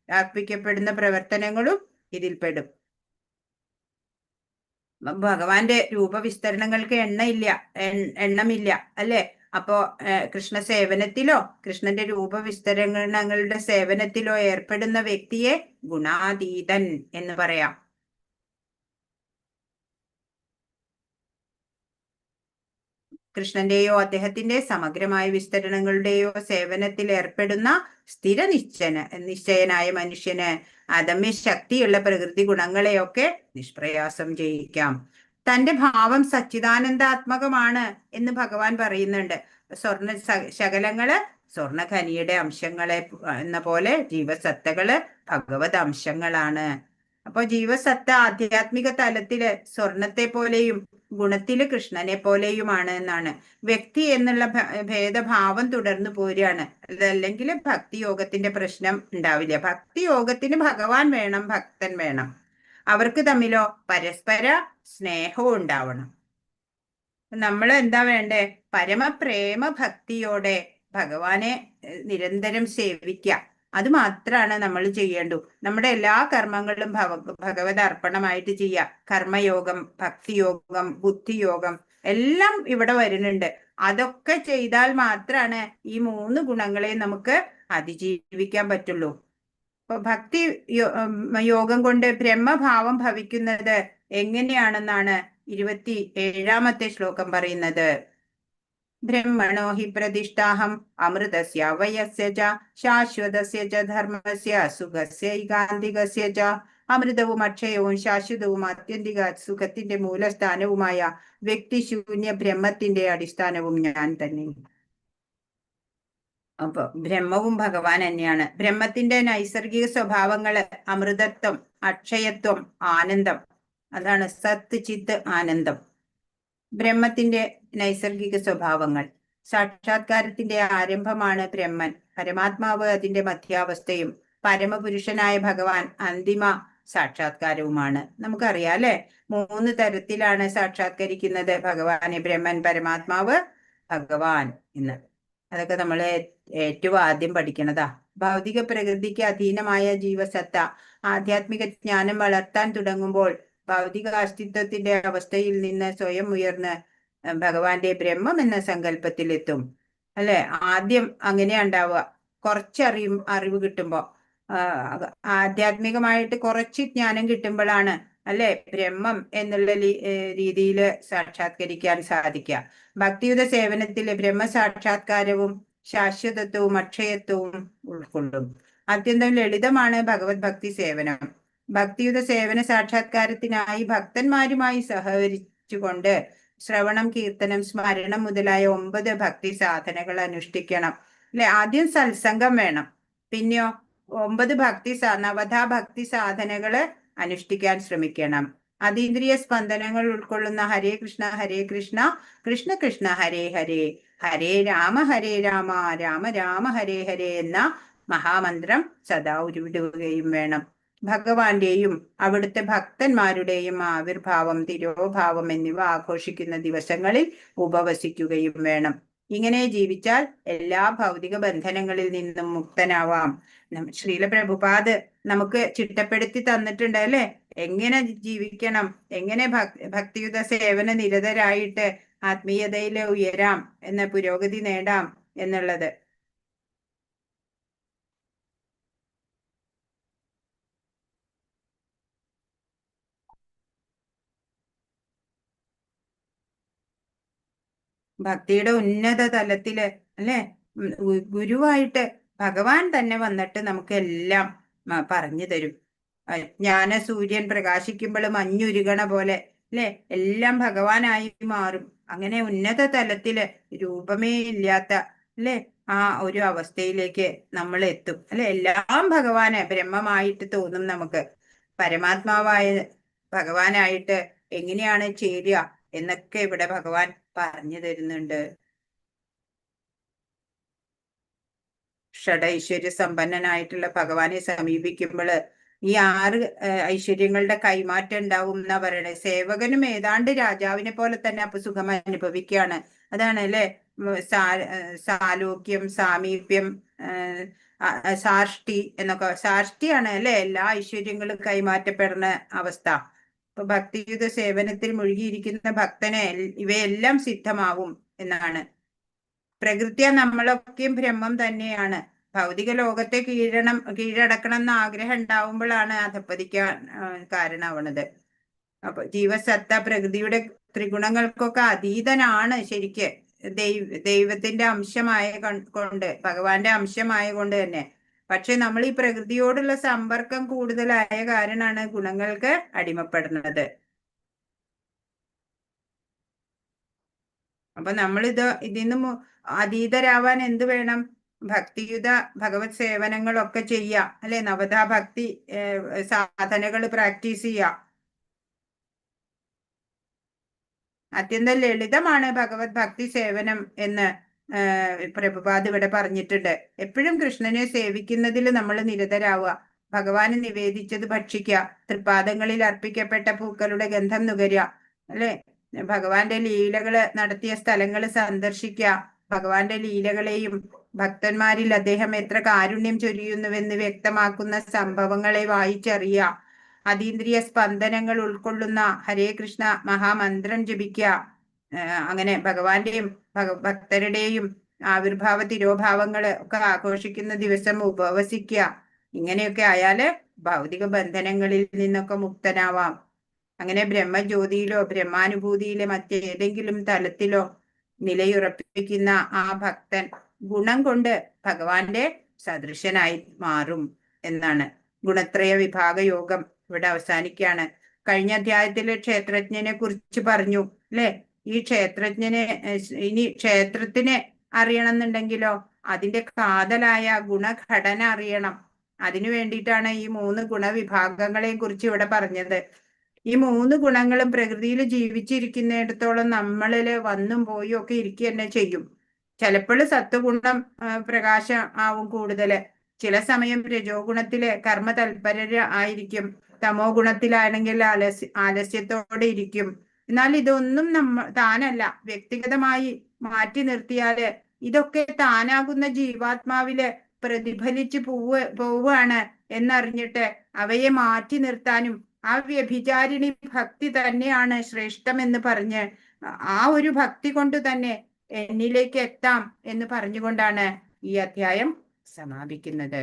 അർപ്പിക്കപ്പെടുന്ന പ്രവർത്തനങ്ങളും ഇതിൽപ്പെടും. ഭഗവാന്റെ രൂപവിസ്തരണങ്ങൾക്ക് എണ്ണമില്ല അല്ലെ. അപ്പോ കൃഷ്ണ സേവനത്തിലോ കൃഷ്ണന്റെ രൂപവിസ്തരണങ്ങളുടെ സേവനത്തിലോ ഏർപ്പെടുന്ന വ്യക്തിയെ ഗുണാതീതൻ എന്ന് പറയാം. കൃഷ്ണന്റെയോ അദ്ദേഹത്തിന്റെ സമഗ്രമായ വിസ്തരണങ്ങളുടെയോ സേവനത്തിൽ ഏർപ്പെടുന്ന നിശ്ചയനായ മനുഷ്യന് അദമ്യ ശക്തിയുള്ള പ്രകൃതി ഗുണങ്ങളെയൊക്കെ നിഷ്പ്രയാസം ജയിക്കാം. തന്റെ ഭാവം സച്ചിദാനന്ദാത്മകമാണ് എന്ന് ഭഗവാൻ പറയുന്നുണ്ട്. സ്വർണ ശകലങ്ങള് സ്വർണഖനിയുടെ അംശങ്ങളെ എന്ന പോലെ ജീവസത്തകള് ഭഗവത് അംശങ്ങളാണ്. അപ്പൊ ജീവസത്ത ആധ്യാത്മിക തലത്തില് സ്വർണത്തെ പോലെയും ഗുണത്തില് കൃഷ്ണനെ പോലെയുമാണ് എന്നാണ്. വ്യക്തി എന്നുള്ള ഭേദഭാവം തുടർന്നു പോരുകയാണ്. അതല്ലെങ്കിൽ ഭക്തിയോഗത്തിന്റെ പ്രശ്നം ഉണ്ടാവില്ല. ഭക്തിയോഗത്തിന് ഭഗവാൻ വേണം, ഭക്തൻ വേണം. അവർക്ക് തമ്മിലോ പരസ്പര സ്നേഹവും ഉണ്ടാവണം. നമ്മൾ എന്താ വേണ്ടേ, പരമപ്രേമ ഭക്തിയോടെ ഭഗവാനെ നിരന്തരം സേവിക്കുക. അത് മാത്രമാണ് നമ്മൾ ചെയ്യേണ്ടു. നമ്മുടെ എല്ലാ കർമ്മങ്ങളും ഭഗവത് അർപ്പണമായിട്ട് ചെയ്യുക. കർമ്മയോഗം, ഭക്തിയോഗം, ബുദ്ധിയോഗം എല്ലാം ഇവിടെ വരുന്നുണ്ട്. അതൊക്കെ ചെയ്താൽ മാത്രമാണ് ഈ 3 ഗുണങ്ങളെ നമുക്ക് അതിജീവിക്കാൻ പറ്റുള്ളൂ. അപ്പൊ ഭക്തി യോഗം കൊണ്ട് ബ്രഹ്മഭാവം ഭവിക്കുന്നത് എങ്ങനെയാണെന്നാണ് 27ാമത്തെ ശ്ലോകം പറയുന്നത്. ബ്രഹ്മണോ ഹി പ്രതിഷ്ഠാഹം അമൃതസ്യ വയസ്യ ച ശാശ്വതസ്യ ച ധർമ്മസ്യ സുഖസ്യ ഏകാന്തികസ്യ ച. അമൃതവും അക്ഷയവും ശാശ്വതവും ആത്യന്തിക സുഖത്തിന്റെ മൂലസ്ഥാനവുമായ വ്യക്തിശൂന്യ ബ്രഹ്മത്തിന്റെ അടിസ്ഥാനവും ഞാൻ തന്നെ. അപ്പൊ ബ്രഹ്മവും ഭഗവാൻ തന്നെയാണ്. ബ്രഹ്മത്തിന്റെ നൈസർഗിക സ്വഭാവങ്ങള് അമൃതത്വം, അക്ഷയത്വം, ആനന്ദം. അതാണ് സത്ത് ചിത്ത് ആനന്ദം. ബ്രഹ്മത്തിന്റെ നൈസർഗിക സ്വഭാവങ്ങൾ. സാക്ഷാത്കാരത്തിന്റെ ആരംഭമാണ് ബ്രഹ്മൻ. പരമാത്മാവ് അതിന്റെ മധ്യാവസ്ഥയും പരമപുരുഷനായ ഭഗവാൻ അന്തിമ സാക്ഷാത്കാരവുമാണ്. നമുക്കറിയാം അല്ലെ, 3 തരത്തിലാണ് സാക്ഷാത്കരിക്കുന്നത് ഭഗവാനെ. ബ്രഹ്മൻ, പരമാത്മാവ്, ഭഗവാൻ എന്ന്. അതൊക്കെ നമ്മൾ ഏറ്റവും ആദ്യം പഠിക്കണതാ. ഭൗതിക പ്രകൃതിക്ക് അധീനമായ ജീവസത്ത ആധ്യാത്മിക ജ്ഞാനം വളർത്താൻ തുടങ്ങുമ്പോൾ ഭൗതിക അസ്തിത്വത്തിന്റെ അവസ്ഥയിൽ നിന്ന് സ്വയം ഉയർന്ന് ഭഗവാന്റെ ബ്രഹ്മം എന്ന സങ്കല്പത്തിലെത്തും അല്ലെ. ആദ്യം അങ്ങനെയാ ഉണ്ടാവുക. അറിവ് കിട്ടുമ്പോ, ആധ്യാത്മികമായിട്ട് കുറച്ച് ജ്ഞാനം കിട്ടുമ്പോഴാണ് അല്ലെ ബ്രഹ്മം എന്നുള്ള രീതിയിൽ സാക്ഷാത്കരിക്കാൻ സാധിക്കുക. ഭക്തിയുത സേവനത്തിലെ ബ്രഹ്മസാക്ഷാത്കാരവും ശാശ്വതത്വവും അക്ഷയത്വവും ഉൾക്കൊള്ളും. അത്യന്തം ലളിതമാണ് ഭഗവത് ഭക്തി സേവനം. ഭക്തിയുത സേവന സാക്ഷാത്കാരത്തിനായി ഭക്തന്മാരുമായി സഹകരിച്ചുകൊണ്ട് ശ്രവണം, കീർത്തനം, സ്മരണം മുതലായ 9 ഭക്തി സാധനകൾ അനുഷ്ഠിക്കണം അല്ലെ. ആദ്യം സത്സംഗം വേണം, പിന്നെയോ 9 നവധാ ഭക്തി സാധനകള് അനുഷ്ഠിക്കാൻ ശ്രമിക്കണം. അതീന്ദ്രിയ സ്പന്ദനങ്ങൾ ഉൾക്കൊള്ളുന്ന ഹരേ കൃഷ്ണ കൃഷ്ണ കൃഷ്ണ ഹരേ ഹരേ, ഹരേ രാമ രാമ രാമ ഹരേ ഹരേ എന്ന മഹാമന്ത്രം സദാ ഉരുവിടുകയും വേണം. ഭഗവാന്റെയും അവിടുത്തെ ഭക്തന്മാരുടെയും ആവിർഭാവം, തിരോഭാവം എന്നിവ ആഘോഷിക്കുന്ന ദിവസങ്ങളിൽ ഉപവസിക്കുകയും വേണം. ഇങ്ങനെ ജീവിച്ചാൽ എല്ലാ ഭൗതിക ബന്ധനങ്ങളിൽ നിന്നും മുക്തനാവാം. ശ്രീല പ്രഭുപാദ് നമുക്ക് ചിട്ടപ്പെടുത്തി തന്നിട്ടുണ്ട് അല്ലെ, എങ്ങനെ ജീവിക്കണം, എങ്ങനെ ഭക്തിയുത സേവന നിരതരായിട്ട് ആത്മീയതയിൽ ഉയരാം, എന്ന പുരോഗതി നേടാം എന്നുള്ളത്. ഭക്തിയുടെ ഉന്നത തലത്തില് അല്ലെ ഗുരുവായിട്ട് ഭഗവാൻ തന്നെ വന്നിട്ട് നമുക്ക് എല്ലാം പറഞ്ഞു തരും. ജ്ഞാന സൂര്യൻ പ്രകാശിക്കുമ്പോൾ മഞ്ഞുരുകണ പോലെ അല്ലെ എല്ലാം ഭഗവാനായി മാറും. അങ്ങനെ ഉന്നത തലത്തില് രൂപമേ ഇല്ലാത്ത അല്ലെ ആ ഒരു അവസ്ഥയിലേക്ക് നമ്മൾ എത്തും അല്ലെ. എല്ലാം ഭഗവാന് ബ്രഹ്മമായിട്ട് തോന്നും നമുക്ക്. പരമാത്മാവായ ഭഗവാനായിട്ട് എങ്ങനെയാണ് ചേരുക എന്നൊക്കെ ഇവിടെ ഭഗവാൻ പറഞ്ഞു തരുന്നുണ്ട്. ഷഡൈശ്വര്യ സമ്പന്നനായിട്ടുള്ള ഭഗവാനെ സമീപിക്കുമ്പോൾ ഈ 6 ഐശ്വര്യങ്ങളുടെ കൈമാറ്റം ഉണ്ടാവും എന്നാ പറയണേ. സേവകനും ഏതാണ്ട് രാജാവിനെ പോലെ തന്നെ അപ്പൊ സുഖം അനുഭവിക്കുകയാണ്. അതാണ് അല്ലെ സാലോക്യം, സാമീപ്യം, സാഷ്ടി എന്നൊക്കെ. സാഷ്ടിയാണ് അല്ലെ എല്ലാ ഐശ്വര്യങ്ങളും കൈമാറ്റപ്പെടുന്ന അവസ്ഥ. ഇപ്പൊ ഭക്തിയുത സേവനത്തിൽ മുഴുകിയിരിക്കുന്ന ഭക്തനെ ഇവയെല്ലാം സിദ്ധമാവും എന്നാണ്. പ്രകൃത്യ നമ്മളൊക്കെയും ബ്രഹ്മം തന്നെയാണ്. ഭൗതിക ലോകത്തെ കീഴടക്കണം എന്ന ആഗ്രഹം ഉണ്ടാവുമ്പോഴാണ് അധപ്പതിക്കാൻ കാരണമാവണത്. അപ്പൊ ജീവസത്ത പ്രകൃതിയുടെ ത്രിഗുണങ്ങൾക്കൊക്കെ അതീതനാണ് ശരിക്ക്. ദൈവത്തിന്റെ അംശമായ കൊണ്ട്, ഭഗവാന്റെ അംശമായ കൊണ്ട് തന്നെ. പക്ഷെ നമ്മൾ ഈ പ്രകൃതിയോടുള്ള സമ്പർക്കം കൂടുതലായ കാരണമാണ് ഗുണങ്ങൾക്ക് അടിമപ്പെടുന്നത്. അപ്പൊ നമ്മൾ ഇതിന്ന് അതീതരാവാൻ എന്ത് വേണം? ഭക്തിയുത ഭഗവത് സേവനങ്ങളൊക്കെ ചെയ്യാം അല്ലെ. നവധാ ഭക്തി സാധനകൾ പ്രാക്ടീസ് ചെയ്യാം. അത്യന്തം ലളിതമാണ് ഭഗവത് ഭക്തി സേവനം എന്ന് പ്രഭുപാദ് ഇവിടെ പറഞ്ഞിട്ടുണ്ട്. എപ്പോഴും കൃഷ്ണനെ സേവിക്കുന്നതിൽ നമ്മൾ നിരതരാവുക. ഭഗവാന് നിവേദിച്ചത് ഭക്ഷിക്കുക, തൃപ്പാദങ്ങളിൽ അർപ്പിക്കപ്പെട്ട പൂക്കളുടെ ഗന്ധം നുകരുക അല്ലെ. ഭഗവാന്റെ ലീലകള് നടത്തിയ സ്ഥലങ്ങൾ സന്ദർശിക്കുക. ഭഗവാന്റെ ലീലകളെയും ഭക്തന്മാരിൽ അദ്ദേഹം എത്ര കാരുണ്യം ചൊരിയുന്നുവെന്ന് വ്യക്തമാക്കുന്ന സംഭവങ്ങളെ വായിച്ചറിയുക. അതീന്ദ്രിയ സ്പന്ദനങ്ങൾ ഉൾക്കൊള്ളുന്ന ഹരേ കൃഷ്ണ മഹാമന്ത്രം ജപിക്കുക. അങ്ങനെ ഭഗവാന്റെയും ഭക്തരുടെയും ആവിർഭാവ തിരോഭാവങ്ങൾ ഒക്കെ ആഘോഷിക്കുന്ന ദിവസം ഉപവസിക്കുക. ഇങ്ങനെയൊക്കെ ആയാല് ഭൗതിക ബന്ധനങ്ങളിൽ നിന്നൊക്കെ മുക്തനാവാം. അങ്ങനെ ബ്രഹ്മജ്യോതിയിലോ ബ്രഹ്മാനുഭൂതിയിലെ മറ്റേതെങ്കിലും തലത്തിലോ നിലയുറപ്പിക്കുന്ന ആ ഭക്തൻ ഗുണം കൊണ്ട് ഭഗവാന്റെ സദൃശനായി മാറും എന്നാണ്. ഗുണത്രയ വിഭാഗ യോഗം ഇവിടെ അവസാനിക്കുകയാണ്. കഴിഞ്ഞ അധ്യായത്തില് ക്ഷേത്രജ്ഞനെ കുറിച്ച് പറഞ്ഞു അല്ലെ. ഈ ക്ഷേത്രജ്ഞനെ ഇനി ക്ഷേത്രത്തിനെ അറിയണം എന്നുണ്ടെങ്കിലോ അതിന്റെ കാതലായ ഗുണഘടന അറിയണം. അതിനു വേണ്ടിയിട്ടാണ് ഈ 3 ഗുണവിഭാഗങ്ങളെയും കുറിച്ച് ഇവിടെ പറഞ്ഞത്. ഈ 3 ഗുണങ്ങളും പ്രകൃതിയിൽ ജീവിച്ചിരിക്കുന്നിടത്തോളം നമ്മളില് വന്നും പോയും ഒക്കെ ഇരിക്കുക തന്നെ ചെയ്യും. ചിലപ്പോൾ സത്വഗുണം പ്രകാശം ആവും കൂടുതല്, ചില സമയം രജോ ഗുണത്തില് കർമ്മ തൽപര ആയിരിക്കും, തമോ ഗുണത്തിലാണെങ്കിൽ ആലസ്യത്തോടെ ഇരിക്കും. എന്നാൽ ഇതൊന്നും താനല്ല, വ്യക്തിഗതമായി മാറ്റി നിർത്തിയാല് ഇതൊക്കെ താനാകുന്ന ജീവാത്മാവില് പ്രതിഫലിച്ച് പോവുകയാണ് എന്നറിഞ്ഞിട്ട് അവയെ മാറ്റി നിർത്താനും ആ വ്യഭിചാരിണി ഭക്തി തന്നെയാണ് ശ്രേഷ്ഠമെന്ന് പറഞ്ഞ് ആ ഒരു ഭക്തി കൊണ്ട് തന്നെ എന്നിലേക്ക് എത്താം എന്ന് പറഞ്ഞുകൊണ്ടാണ് ഈ അധ്യായം സമാപിക്കുന്നത്.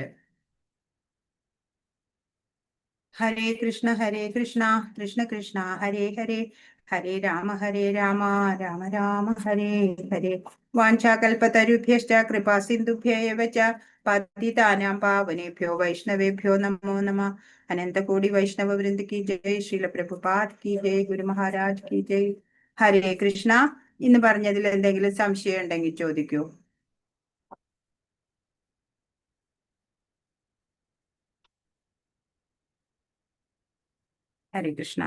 ഹരേ കൃഷ്ണ കൃഷ്ണ കൃഷ്ണ ഹരേ ഹരേ, ഹരേ രാമ രാമ രാമ ഹരേ ഹരേ. വാഞ്ചാകൽപതരുഭ്യശ്ച കൃപാ സിന്ധുഭ്യൈവ ച പതിതാനാം പാവനേഭ്യോ വൈഷ്ണവേഭ്യോ നമോ നമഃ. അനന്തകോടി വൈഷ്ണവ വൃന്ദ കി ജയ്, ശ്രീല പ്രഭുപാദ് കി ജയ്, ഗുരു മഹാരാജ് കി ജയ്. ഹരേ കൃഷ്ണ. ഇന്ന് പറഞ്ഞതിൽ എന്തെങ്കിലും സംശയം ഉണ്ടെങ്കിൽ ചോദിക്കൂ. ഹരേ കൃഷ്ണ.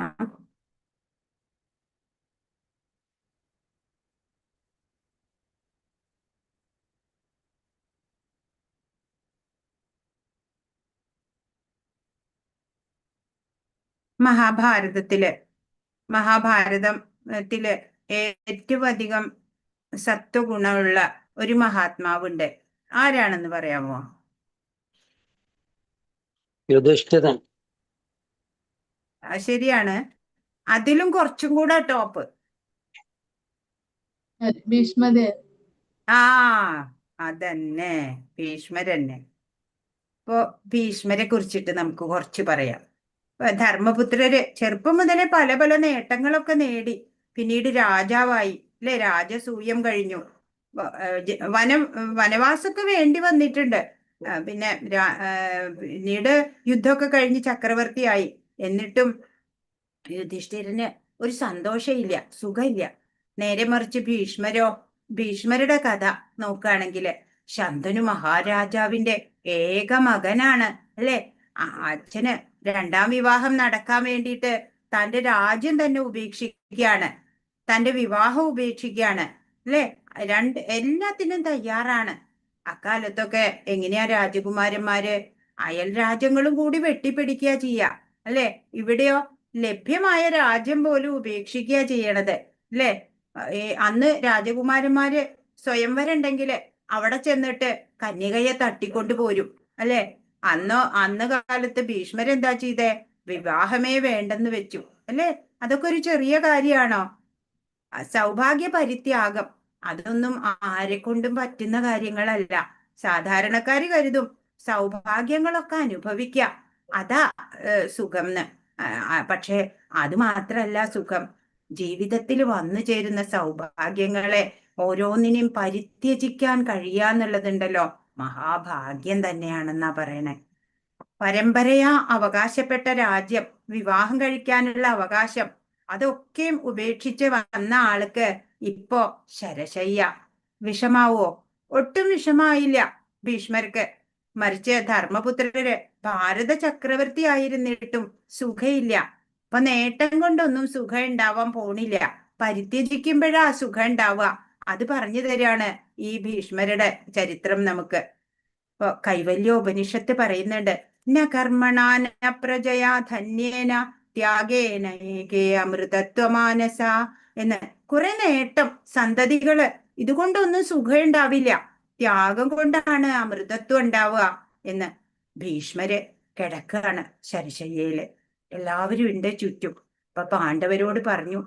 മഹാഭാരതത്തില് ഏറ്റവും അധികം സത്വഗുണമുള്ള ഒരു മഹാത്മാവുണ്ട്. ആരാണെന്ന് പറയാമോ? യുധിഷ്ഠിരൻ. ശരിയാണ്. അതിലും കുറച്ചും കൂടെ ടോപ്പ് ഭീഷ്മദേവൻ. അതന്നെ, ഭീഷ്മരന്നെ. ഇപ്പോ ഭീഷ്മരെ കുറിച്ചിട്ട് നമുക്ക് കുറച്ച് പറയാം. ധർമ്മപുത്രര് ചെറുപ്പം മുതലേ പല പല നേട്ടങ്ങളൊക്കെ നേടി, പിന്നീട് രാജാവായി, അല്ലെ? രാജസൂയം കഴിഞ്ഞു, വനവാസമൊക്കെ വേണ്ടി വന്നിട്ടുണ്ട്. പിന്നെ പിന്നീട് യുദ്ധമൊക്കെ കഴിഞ്ഞ് ചക്രവർത്തിയായി. എന്നിട്ടും യുധിഷ്ഠിരന് ഒരു സന്തോഷമില്ല, സുഖമില്ല. നേരെ മറിച്ച് ഭീഷ്മരുടെ കഥ നോക്കുകയാണെങ്കിൽ ശന്തനു മഹാരാജാവിന്റെ ഏക മകനാണ്, അല്ലെ? അച്ഛന് 2ാം വിവാഹം നടക്കാൻ വേണ്ടിയിട്ട് തന്റെ രാജ്യം തന്നെ ഉപേക്ഷിക്കുകയാണ്, തന്റെ വിവാഹം ഉപേക്ഷിക്കുകയാണ്, അല്ലെ? എല്ലാത്തിനും തയ്യാറാണ്. അക്കാലത്തൊക്കെ എങ്ങനെയാ രാജകുമാരന്മാര് അയൽ രാജ്യങ്ങളും കൂടി വെട്ടിപ്പിടിക്കുക ചെയ്യുക, അല്ലെ? ഇവിടെയോ ലഭ്യമായ രാജ്യം പോലും ഉപേക്ഷിക്കുക ചെയ്യണത്, അല്ലെ? അന്ന് രാജകുമാരന്മാര് സ്വയംവരം ഉണ്ടെങ്കില് അവിടെ ചെന്നിട്ട് കന്യകയെ തട്ടിക്കൊണ്ടു പോരും, അല്ലെ? അന്ന് കാലത്ത് ഭീഷ്മരെന്താ ചെയ്തേ? വിവാഹമേ വേണ്ടെന്ന് വെച്ചു, അല്ലെ? അതൊക്കെ ഒരു ചെറിയ കാര്യമാണോ? സൗഭാഗ്യ പരിത്യാഗം അതൊന്നും ആരെ കൊണ്ടും പറ്റുന്ന കാര്യങ്ങളല്ല. സാധാരണക്കാര് കരുതും സൗഭാഗ്യങ്ങളൊക്കെ അനുഭവിക്കുക അതാ സുഖംന്ന്. പക്ഷെ അത് മാത്രല്ല സുഖം. ജീവിതത്തിൽ വന്നു ചേരുന്ന സൗഭാഗ്യങ്ങളെ ഓരോന്നിനെയും പരിത്യജിക്കാൻ കഴിയാന്നുള്ളതുണ്ടല്ലോ, മഹാഭാഗ്യം തന്നെയാണെന്നാ പറയണേ. പരമ്പരയാ അവകാശപ്പെട്ട രാജ്യം, വിവാഹം കഴിക്കാനുള്ള അവകാശം, അതൊക്കെയും ഉപേക്ഷിച്ച് വന്ന ആൾക്ക് ഇപ്പോ ശരശയ്യ. വിഷമാവോ? ഒട്ടും വിഷമായില്ല ഭീഷ്മർക്ക്. മറിച്ച് ധർമ്മപുത്രര് ഭാരത ചക്രവർത്തി ആയിരുന്നിട്ടും സുഖമില്ല. അപ്പൊ നേട്ടം കൊണ്ടൊന്നും സുഖം ഉണ്ടാവാൻ പോണില്ല, പരിത്യജിക്കുമ്പോഴാ സുഖം ഉണ്ടാവുക. അത് പറഞ്ഞു തരാണ് ഈ ഭീഷ്മരുടെ ചരിത്രം നമുക്ക്. ഇപ്പൊ കൈവല്യോപനിഷത്ത് പറയുന്നുണ്ട്, ന കർമ്മണാ ന പ്രജയാ ധന്യേന ത്യാഗേന ഏകേ അമൃതത്വമാനസ എന്ന്. കുറെ നേട്ടം, സന്തതികള്, ഇതുകൊണ്ടൊന്നും സുഖം ഉണ്ടാവില്ല, ത്യാഗം കൊണ്ടാണ് അമൃതത്വം ഉണ്ടാവുക എന്ന്. ഭീഷ്മര് കിടക്കുകയാണ് ശരശയ്യയില്, എല്ലാവരും ഉണ്ട് ചുറ്റും. അപ്പൊ പാണ്ഡവരോട് പറഞ്ഞു,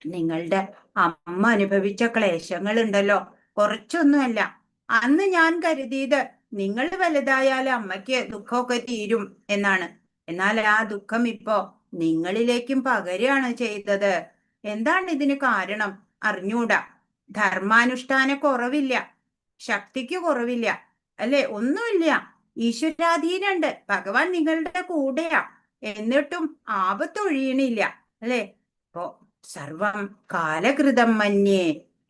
നിങ്ങളുടെ അമ്മ അനുഭവിച്ച ക്ലേശങ്ങൾ ഉണ്ടല്ലോ, കുറച്ചൊന്നുമല്ല. അന്ന് ഞാൻ കരുതിയത് നിങ്ങൾ വലുതായാൽ അമ്മയ്ക്ക് ദുഃഖമൊക്കെ തീരും എന്നാണ്. എന്നാൽ ആ ദുഃഖം ഇപ്പോ നിങ്ങളിലേക്കും പകരുകയാണ് ചെയ്തത്. എന്താണ് ഇതിന് കാരണം? അറിഞ്ഞൂടാ. ധർമാനുഷ്ഠാന കുറവില്ല, ശക്തിക്ക് കുറവില്ല, അല്ലെ? ഒന്നുമില്ല. ഈശ്വരാധീനുണ്ട്, ഭഗവാൻ നിങ്ങളുടെ കൂടെയാ. എന്നിട്ടും ആപത്തൊഴിയണില്ല, അല്ലെ? ഇപ്പോ സർവം കാലകൃതം മന്യേ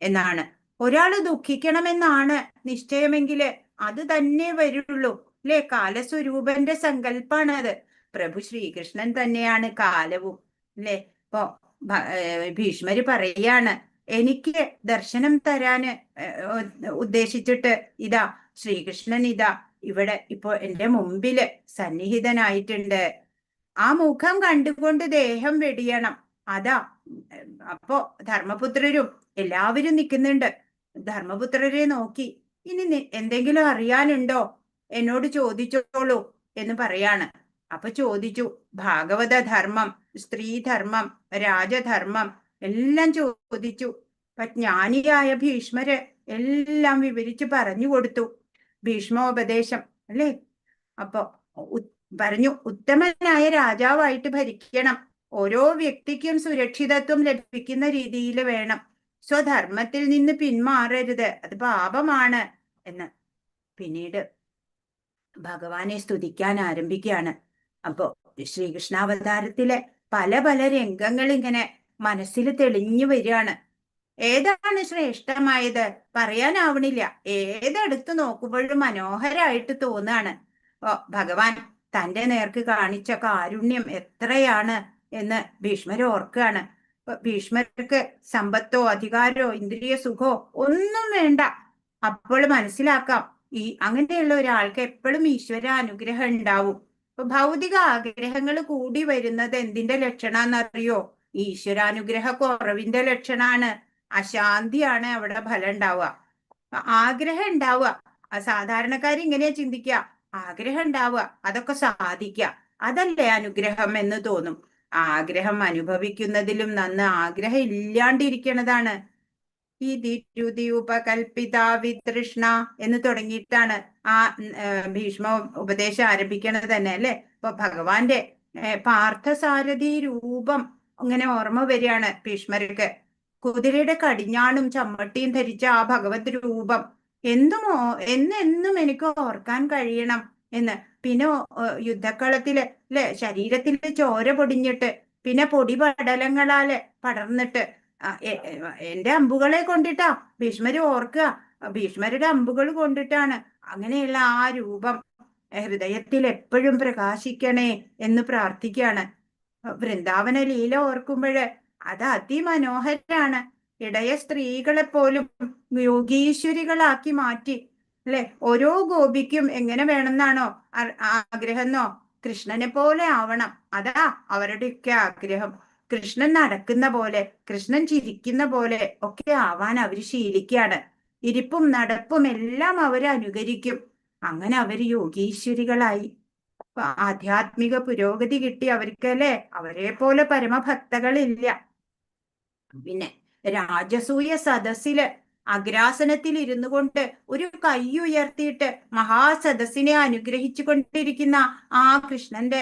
എന്നാണ്. ഒരാള് ദുഃഖിക്കണമെന്നാണ് നിശ്ചയമെങ്കില് അത് തന്നെ വരുള്ളൂ അല്ലെ? കാലസ്വരൂപന്റെ സങ്കല്പാണത്. പ്രഭു ശ്രീകൃഷ്ണൻ തന്നെയാണ് കാലവും അല്ലെ? ഇപ്പൊ ഭീഷ്മര് പറയാണ്, എനിക്ക് ദർശനം തരാന് ഉദ്ദേശിച്ചിട്ട് ഇതാ ശ്രീകൃഷ്ണൻ ഇതാ ഇവിടെ ഇപ്പൊ എന്റെ മുമ്പില് സന്നിഹിതനായിട്ടുണ്ട്. ആ മുഖം കണ്ടുകൊണ്ട് ദേഹം വെടിയണം. അതാ അപ്പോ ധർമ്മപുത്രരും എല്ലാവരും നിൽക്കുന്നുണ്ട്. ധർമ്മപുത്രരെ നോക്കി, ഇനി എന്തെങ്കിലും അറിയാനുണ്ടോ എന്നോട് ചോദിച്ചോളൂ എന്ന് പറയാണ്. അപ്പൊ ചോദിച്ചു, ഭാഗവത ധർമ്മം, സ്ത്രീധർമ്മം, രാജധർമ്മം എല്ലാം ചോദിച്ചു. അപ്പൊ ജ്ഞാനിയായ ഭീഷ്മര് എല്ലാം വിവരിച്ചു പറഞ്ഞു കൊടുത്തു. ഭീഷ്മോപദേശം അല്ലേ? അപ്പൊ പറഞ്ഞു, ഉത്തമനായ രാജാവായിട്ട് ഭരിക്കണം. ഓരോ വ്യക്തിക്കും സുരക്ഷിതത്വം ലഭിക്കുന്ന രീതിയിൽ വേണം. സ്വധർമ്മത്തിൽ നിന്ന് പിന്മാറരുത്, അത് പാപമാണ് എന്ന്. പിന്നീട് ഭഗവാനെ സ്തുതിക്കാൻ ആരംഭിക്കുകയാണ്. അപ്പോ ശ്രീകൃഷ്ണാവതാരത്തിലെ പല പല രംഗങ്ങൾ ഇങ്ങനെ മനസ്സിൽ തെളിഞ്ഞു വരികയാണ്. ഏതാണ് ശ്രേഷ്ഠമായത് പറയാനാവണില്ല. ഏതെടുത്ത് നോക്കുമ്പോഴും മനോഹരായിട്ട് തോന്നാണ്. ഭഗവാൻ തന്റെ നേർക്ക് കാണിച്ച കാരുണ്യം എത്രയാണ് എന്ന് ഭീഷ്മർ ഓർക്കുകയാണ്. ഭീഷ്മർക്ക് സമ്പത്തോ അധികാരോ ഇന്ദ്രിയ സുഖോ ഒന്നും വേണ്ട. അപ്പോൾ മനസ്സിലാക്കാം, അങ്ങനെയുള്ള ഒരാൾക്ക് എപ്പോഴും ഈശ്വര അനുഗ്രഹം ഉണ്ടാവും. ഇപ്പൊ ഭൗതിക ആഗ്രഹങ്ങൾ കൂടി വരുന്നത് എന്തിന്റെ ലക്ഷണാന്നറിയോ? ഈശ്വരാനുഗ്രഹ കുറവിന്റെ ലക്ഷണാണ്. അശാന്തിയാണ് അവിടെ ഫലം ഉണ്ടാവുക. ആഗ്രഹം ഉണ്ടാവുക, സാധാരണക്കാർ ഇങ്ങനെയാ ചിന്തിക്കുക, ആഗ്രഹം ഉണ്ടാവുക, അതൊക്കെ സാധിക്കുക, അതല്ലേ അനുഗ്രഹം എന്ന് തോന്നും. ആഗ്രഹം അനുഭവിക്കുന്നതിലും നന്ന് ആഗ്രഹം ഇല്ലാണ്ടിരിക്കണതാണ്. ഈ ദിരുതി ഉപകൽപിത വിതൃഷ്ണ എന്ന് തുടങ്ങിയിട്ടാണ് ആ ഭീഷ്മ ഉപദേശം ആരംഭിക്കണത് തന്നെ അല്ലെ? ഇപ്പൊ ഭഗവാന്റെ പാർത്ഥസാരഥി രൂപം ഇങ്ങനെ ഓർമ്മ വരികയാണ് ഭീഷ്മർക്ക്. കുതിരയുടെ കടിഞ്ഞാണും ചമ്മട്ടിയും ധരിച്ച ആ ഭഗവത് രൂപം എന്നും എനിക്ക് ഓർക്കാൻ കഴിയണം എന്ന്. പിന്നെ യുദ്ധക്കളത്തില് അല്ലെ, ശരീരത്തില് ചോര പൊടിഞ്ഞിട്ട് പിന്നെ പൊടിപടലങ്ങളാല് പടർന്നിട്ട് എന്റെ അമ്പുകളെ കൊണ്ടിട്ടാ ഭീഷ്മര് ഓർക്കുക, ഭീഷ്മരുടെ അമ്പുകൾ കൊണ്ടിട്ടാണ്. അങ്ങനെയുള്ള ആ രൂപം ഹൃദയത്തിൽ എപ്പോഴും പ്രകാശിക്കണേ എന്ന് പ്രാർത്ഥിക്കുകയാണ്. വൃന്ദാവന ലീല ഓർക്കുമ്പോഴ് അത് അതിമനോഹരാണ്. ഇടയ സ്ത്രീകളെ പോലും യോഗീശ്വരികളാക്കി മാറ്റി അല്ലെ? ഓരോ ഗോപിക്കും എങ്ങനെ വേണമെന്നാണോ ആഗ്രഹമെന്നോ, കൃഷ്ണനെ പോലെ ആവണം, അതാ അവരുടെയൊക്കെ ആഗ്രഹം. കൃഷ്ണൻ നടക്കുന്ന പോലെ, കൃഷ്ണൻ ചിരിക്കുന്ന പോലെ ഒക്കെ ആവാൻ അവര് ശീലിക്കുകയാണ്. ഇരിപ്പും നടപ്പും എല്ലാം അവര് അനുകരിക്കും. അങ്ങനെ അവര് യോഗീശ്വരികളായി. ആധ്യാത്മിക പുരോഗതി കിട്ടി അവർക്ക് അല്ലെ? അവരെ പോലെ പരമഭക്തകളില്ല. പിന്നെ രാജസൂയ സദസ്സില് അഗ്രാസനത്തിൽ ഇരുന്നു കൊണ്ട് ഒരു കൈ ഉയർത്തിയിട്ട് മഹാസദസ്സിനെ അനുഗ്രഹിച്ചു കൊണ്ടിരിക്കുന്ന ആ കൃഷ്ണന്റെ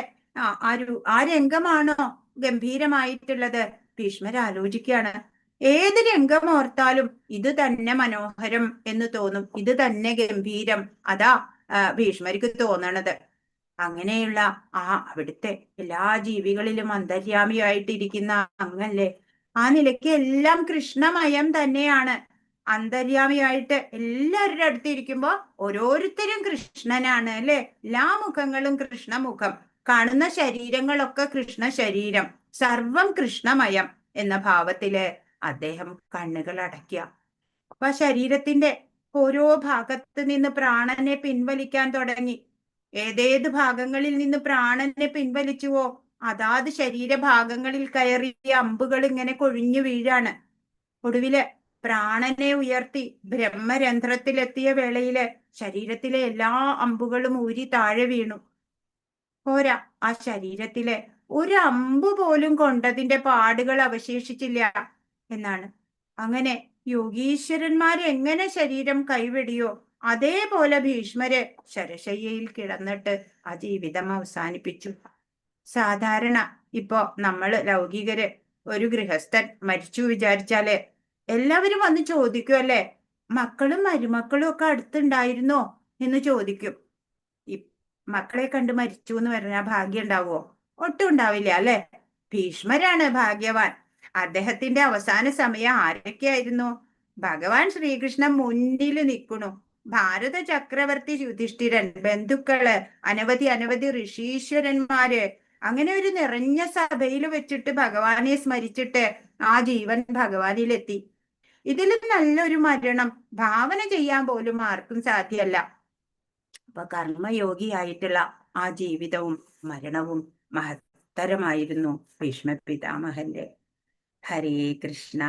ആ രംഗമാണോ ഗംഭീരമായിട്ടുള്ളത്? ഭീഷ്മർ ആലോചിക്കുകയാണ്. ഏത് രംഗം ഓർത്താലും ഇത് തന്നെ മനോഹരം എന്ന് തോന്നും, ഇത് തന്നെ ഗംഭീരം. അതാ ഭീഷ്മർക്ക് തോന്നണത്. അങ്ങനെയുള്ള അവിടുത്തെ എല്ലാ ജീവികളിലും അന്തര്യാമിയായിട്ടിരിക്കുന്ന അങ്ങല്ലേ? ആ നിലയ്ക്ക് എല്ലാം കൃഷ്ണമയം തന്നെയാണ്. അന്തര്യാമിയായിട്ട് എല്ലാവരുടെ അടുത്ത് ഇരിക്കുമ്പോ ഓരോരുത്തരും കൃഷ്ണനാണ് അല്ലെ? എല്ലാ മുഖങ്ങളും കൃഷ്ണമുഖം, കാണുന്ന ശരീരങ്ങളൊക്കെ കൃഷ്ണ ശരീരം, സർവം കൃഷ്ണമയം എന്ന ഭാവത്തില് അദ്ദേഹം കണ്ണുകൾ അടയ്ക്കുക. അപ്പൊ ശരീരത്തിന്റെ ഓരോ ഭാഗത്ത് നിന്ന് പ്രാണനെ പിൻവലിക്കാൻ തുടങ്ങി. ഏതേത് ഭാഗങ്ങളിൽ നിന്ന് പ്രാണനെ പിൻവലിച്ചുവോ അതാത് ശരീരഭാഗങ്ങളിൽ കയറി അമ്പുകൾ ഇങ്ങനെ കൊഴിഞ്ഞു വീഴാണ്. ഒടുവില് പ്രാണനെ ഉയർത്തി ബ്രഹ്മരന്ധ്രത്തിലെത്തിയ വേളയില് ശരീരത്തിലെ എല്ലാ അമ്പുകളും ഊരി താഴെ വീണു. പോരാ, ആ ശരീരത്തിലെ ഒരു അമ്പ് പോലും കൊണ്ടതിന്റെ പാടുകൾ അവശേഷിച്ചില്ല എന്നാണ്. അങ്ങനെ യോഗീശ്വരന്മാര് എങ്ങനെ ശരീരം കൈവെടിയോ അതേപോലെ ഭീഷ്മര് ശരശയ്യയിൽ കിടന്നിട്ട് ആ ജീവിതം അവസാനിപ്പിച്ചു. സാധാരണ ഇപ്പോ നമ്മള് ലൗകികര് ഒരു ഗൃഹസ്ഥൻ മരിച്ചു വിചാരിച്ചാല് എല്ലാവരും വന്ന് ചോദിക്കും അല്ലെ, മക്കളും മരുമക്കളും ഒക്കെ അടുത്തുണ്ടായിരുന്നോ എന്ന് ചോദിക്കും. ഈ മക്കളെ കണ്ട് മരിച്ചു എന്ന് പറഞ്ഞാൽ ഭാഗ്യം ഉണ്ടാവുമോ? ഒട്ടും ഉണ്ടാവില്ല അല്ലെ? ഭീഷ്മരാണ് ഭാഗ്യവാൻ. അദ്ദേഹത്തിന്റെ അവസാന സമയം ആരൊക്കെയായിരുന്നു? ഭഗവാൻ ശ്രീകൃഷ്ണൻ മുന്നിൽ നിൽക്കണു. ഭാരത ചക്രവർത്തി യുധിഷ്ഠിരൻ, ബന്ധുക്കള്, അനവധി ഋഷീശ്വരന്മാര്, അങ്ങനെ ഒരു നിറഞ്ഞ സഭയിൽ വെച്ചിട്ട് ഭഗവാനെ സ്മരിച്ചിട്ട് ആ ജീവൻ ഭഗവാനിലെത്തി. ഇതിൽ നല്ലൊരു മരണം ഭാവന ചെയ്യാൻ പോലും ആർക്കും സാധ്യമല്ല. അപ്പൊ കർമ്മയോഗിയായിട്ടുള്ള ആ ജീവിതവും മരണവും മഹത്തരമായിരുന്നു ഭീഷ്മ പിതാമഹന്റെ. ഹരേ കൃഷ്ണ.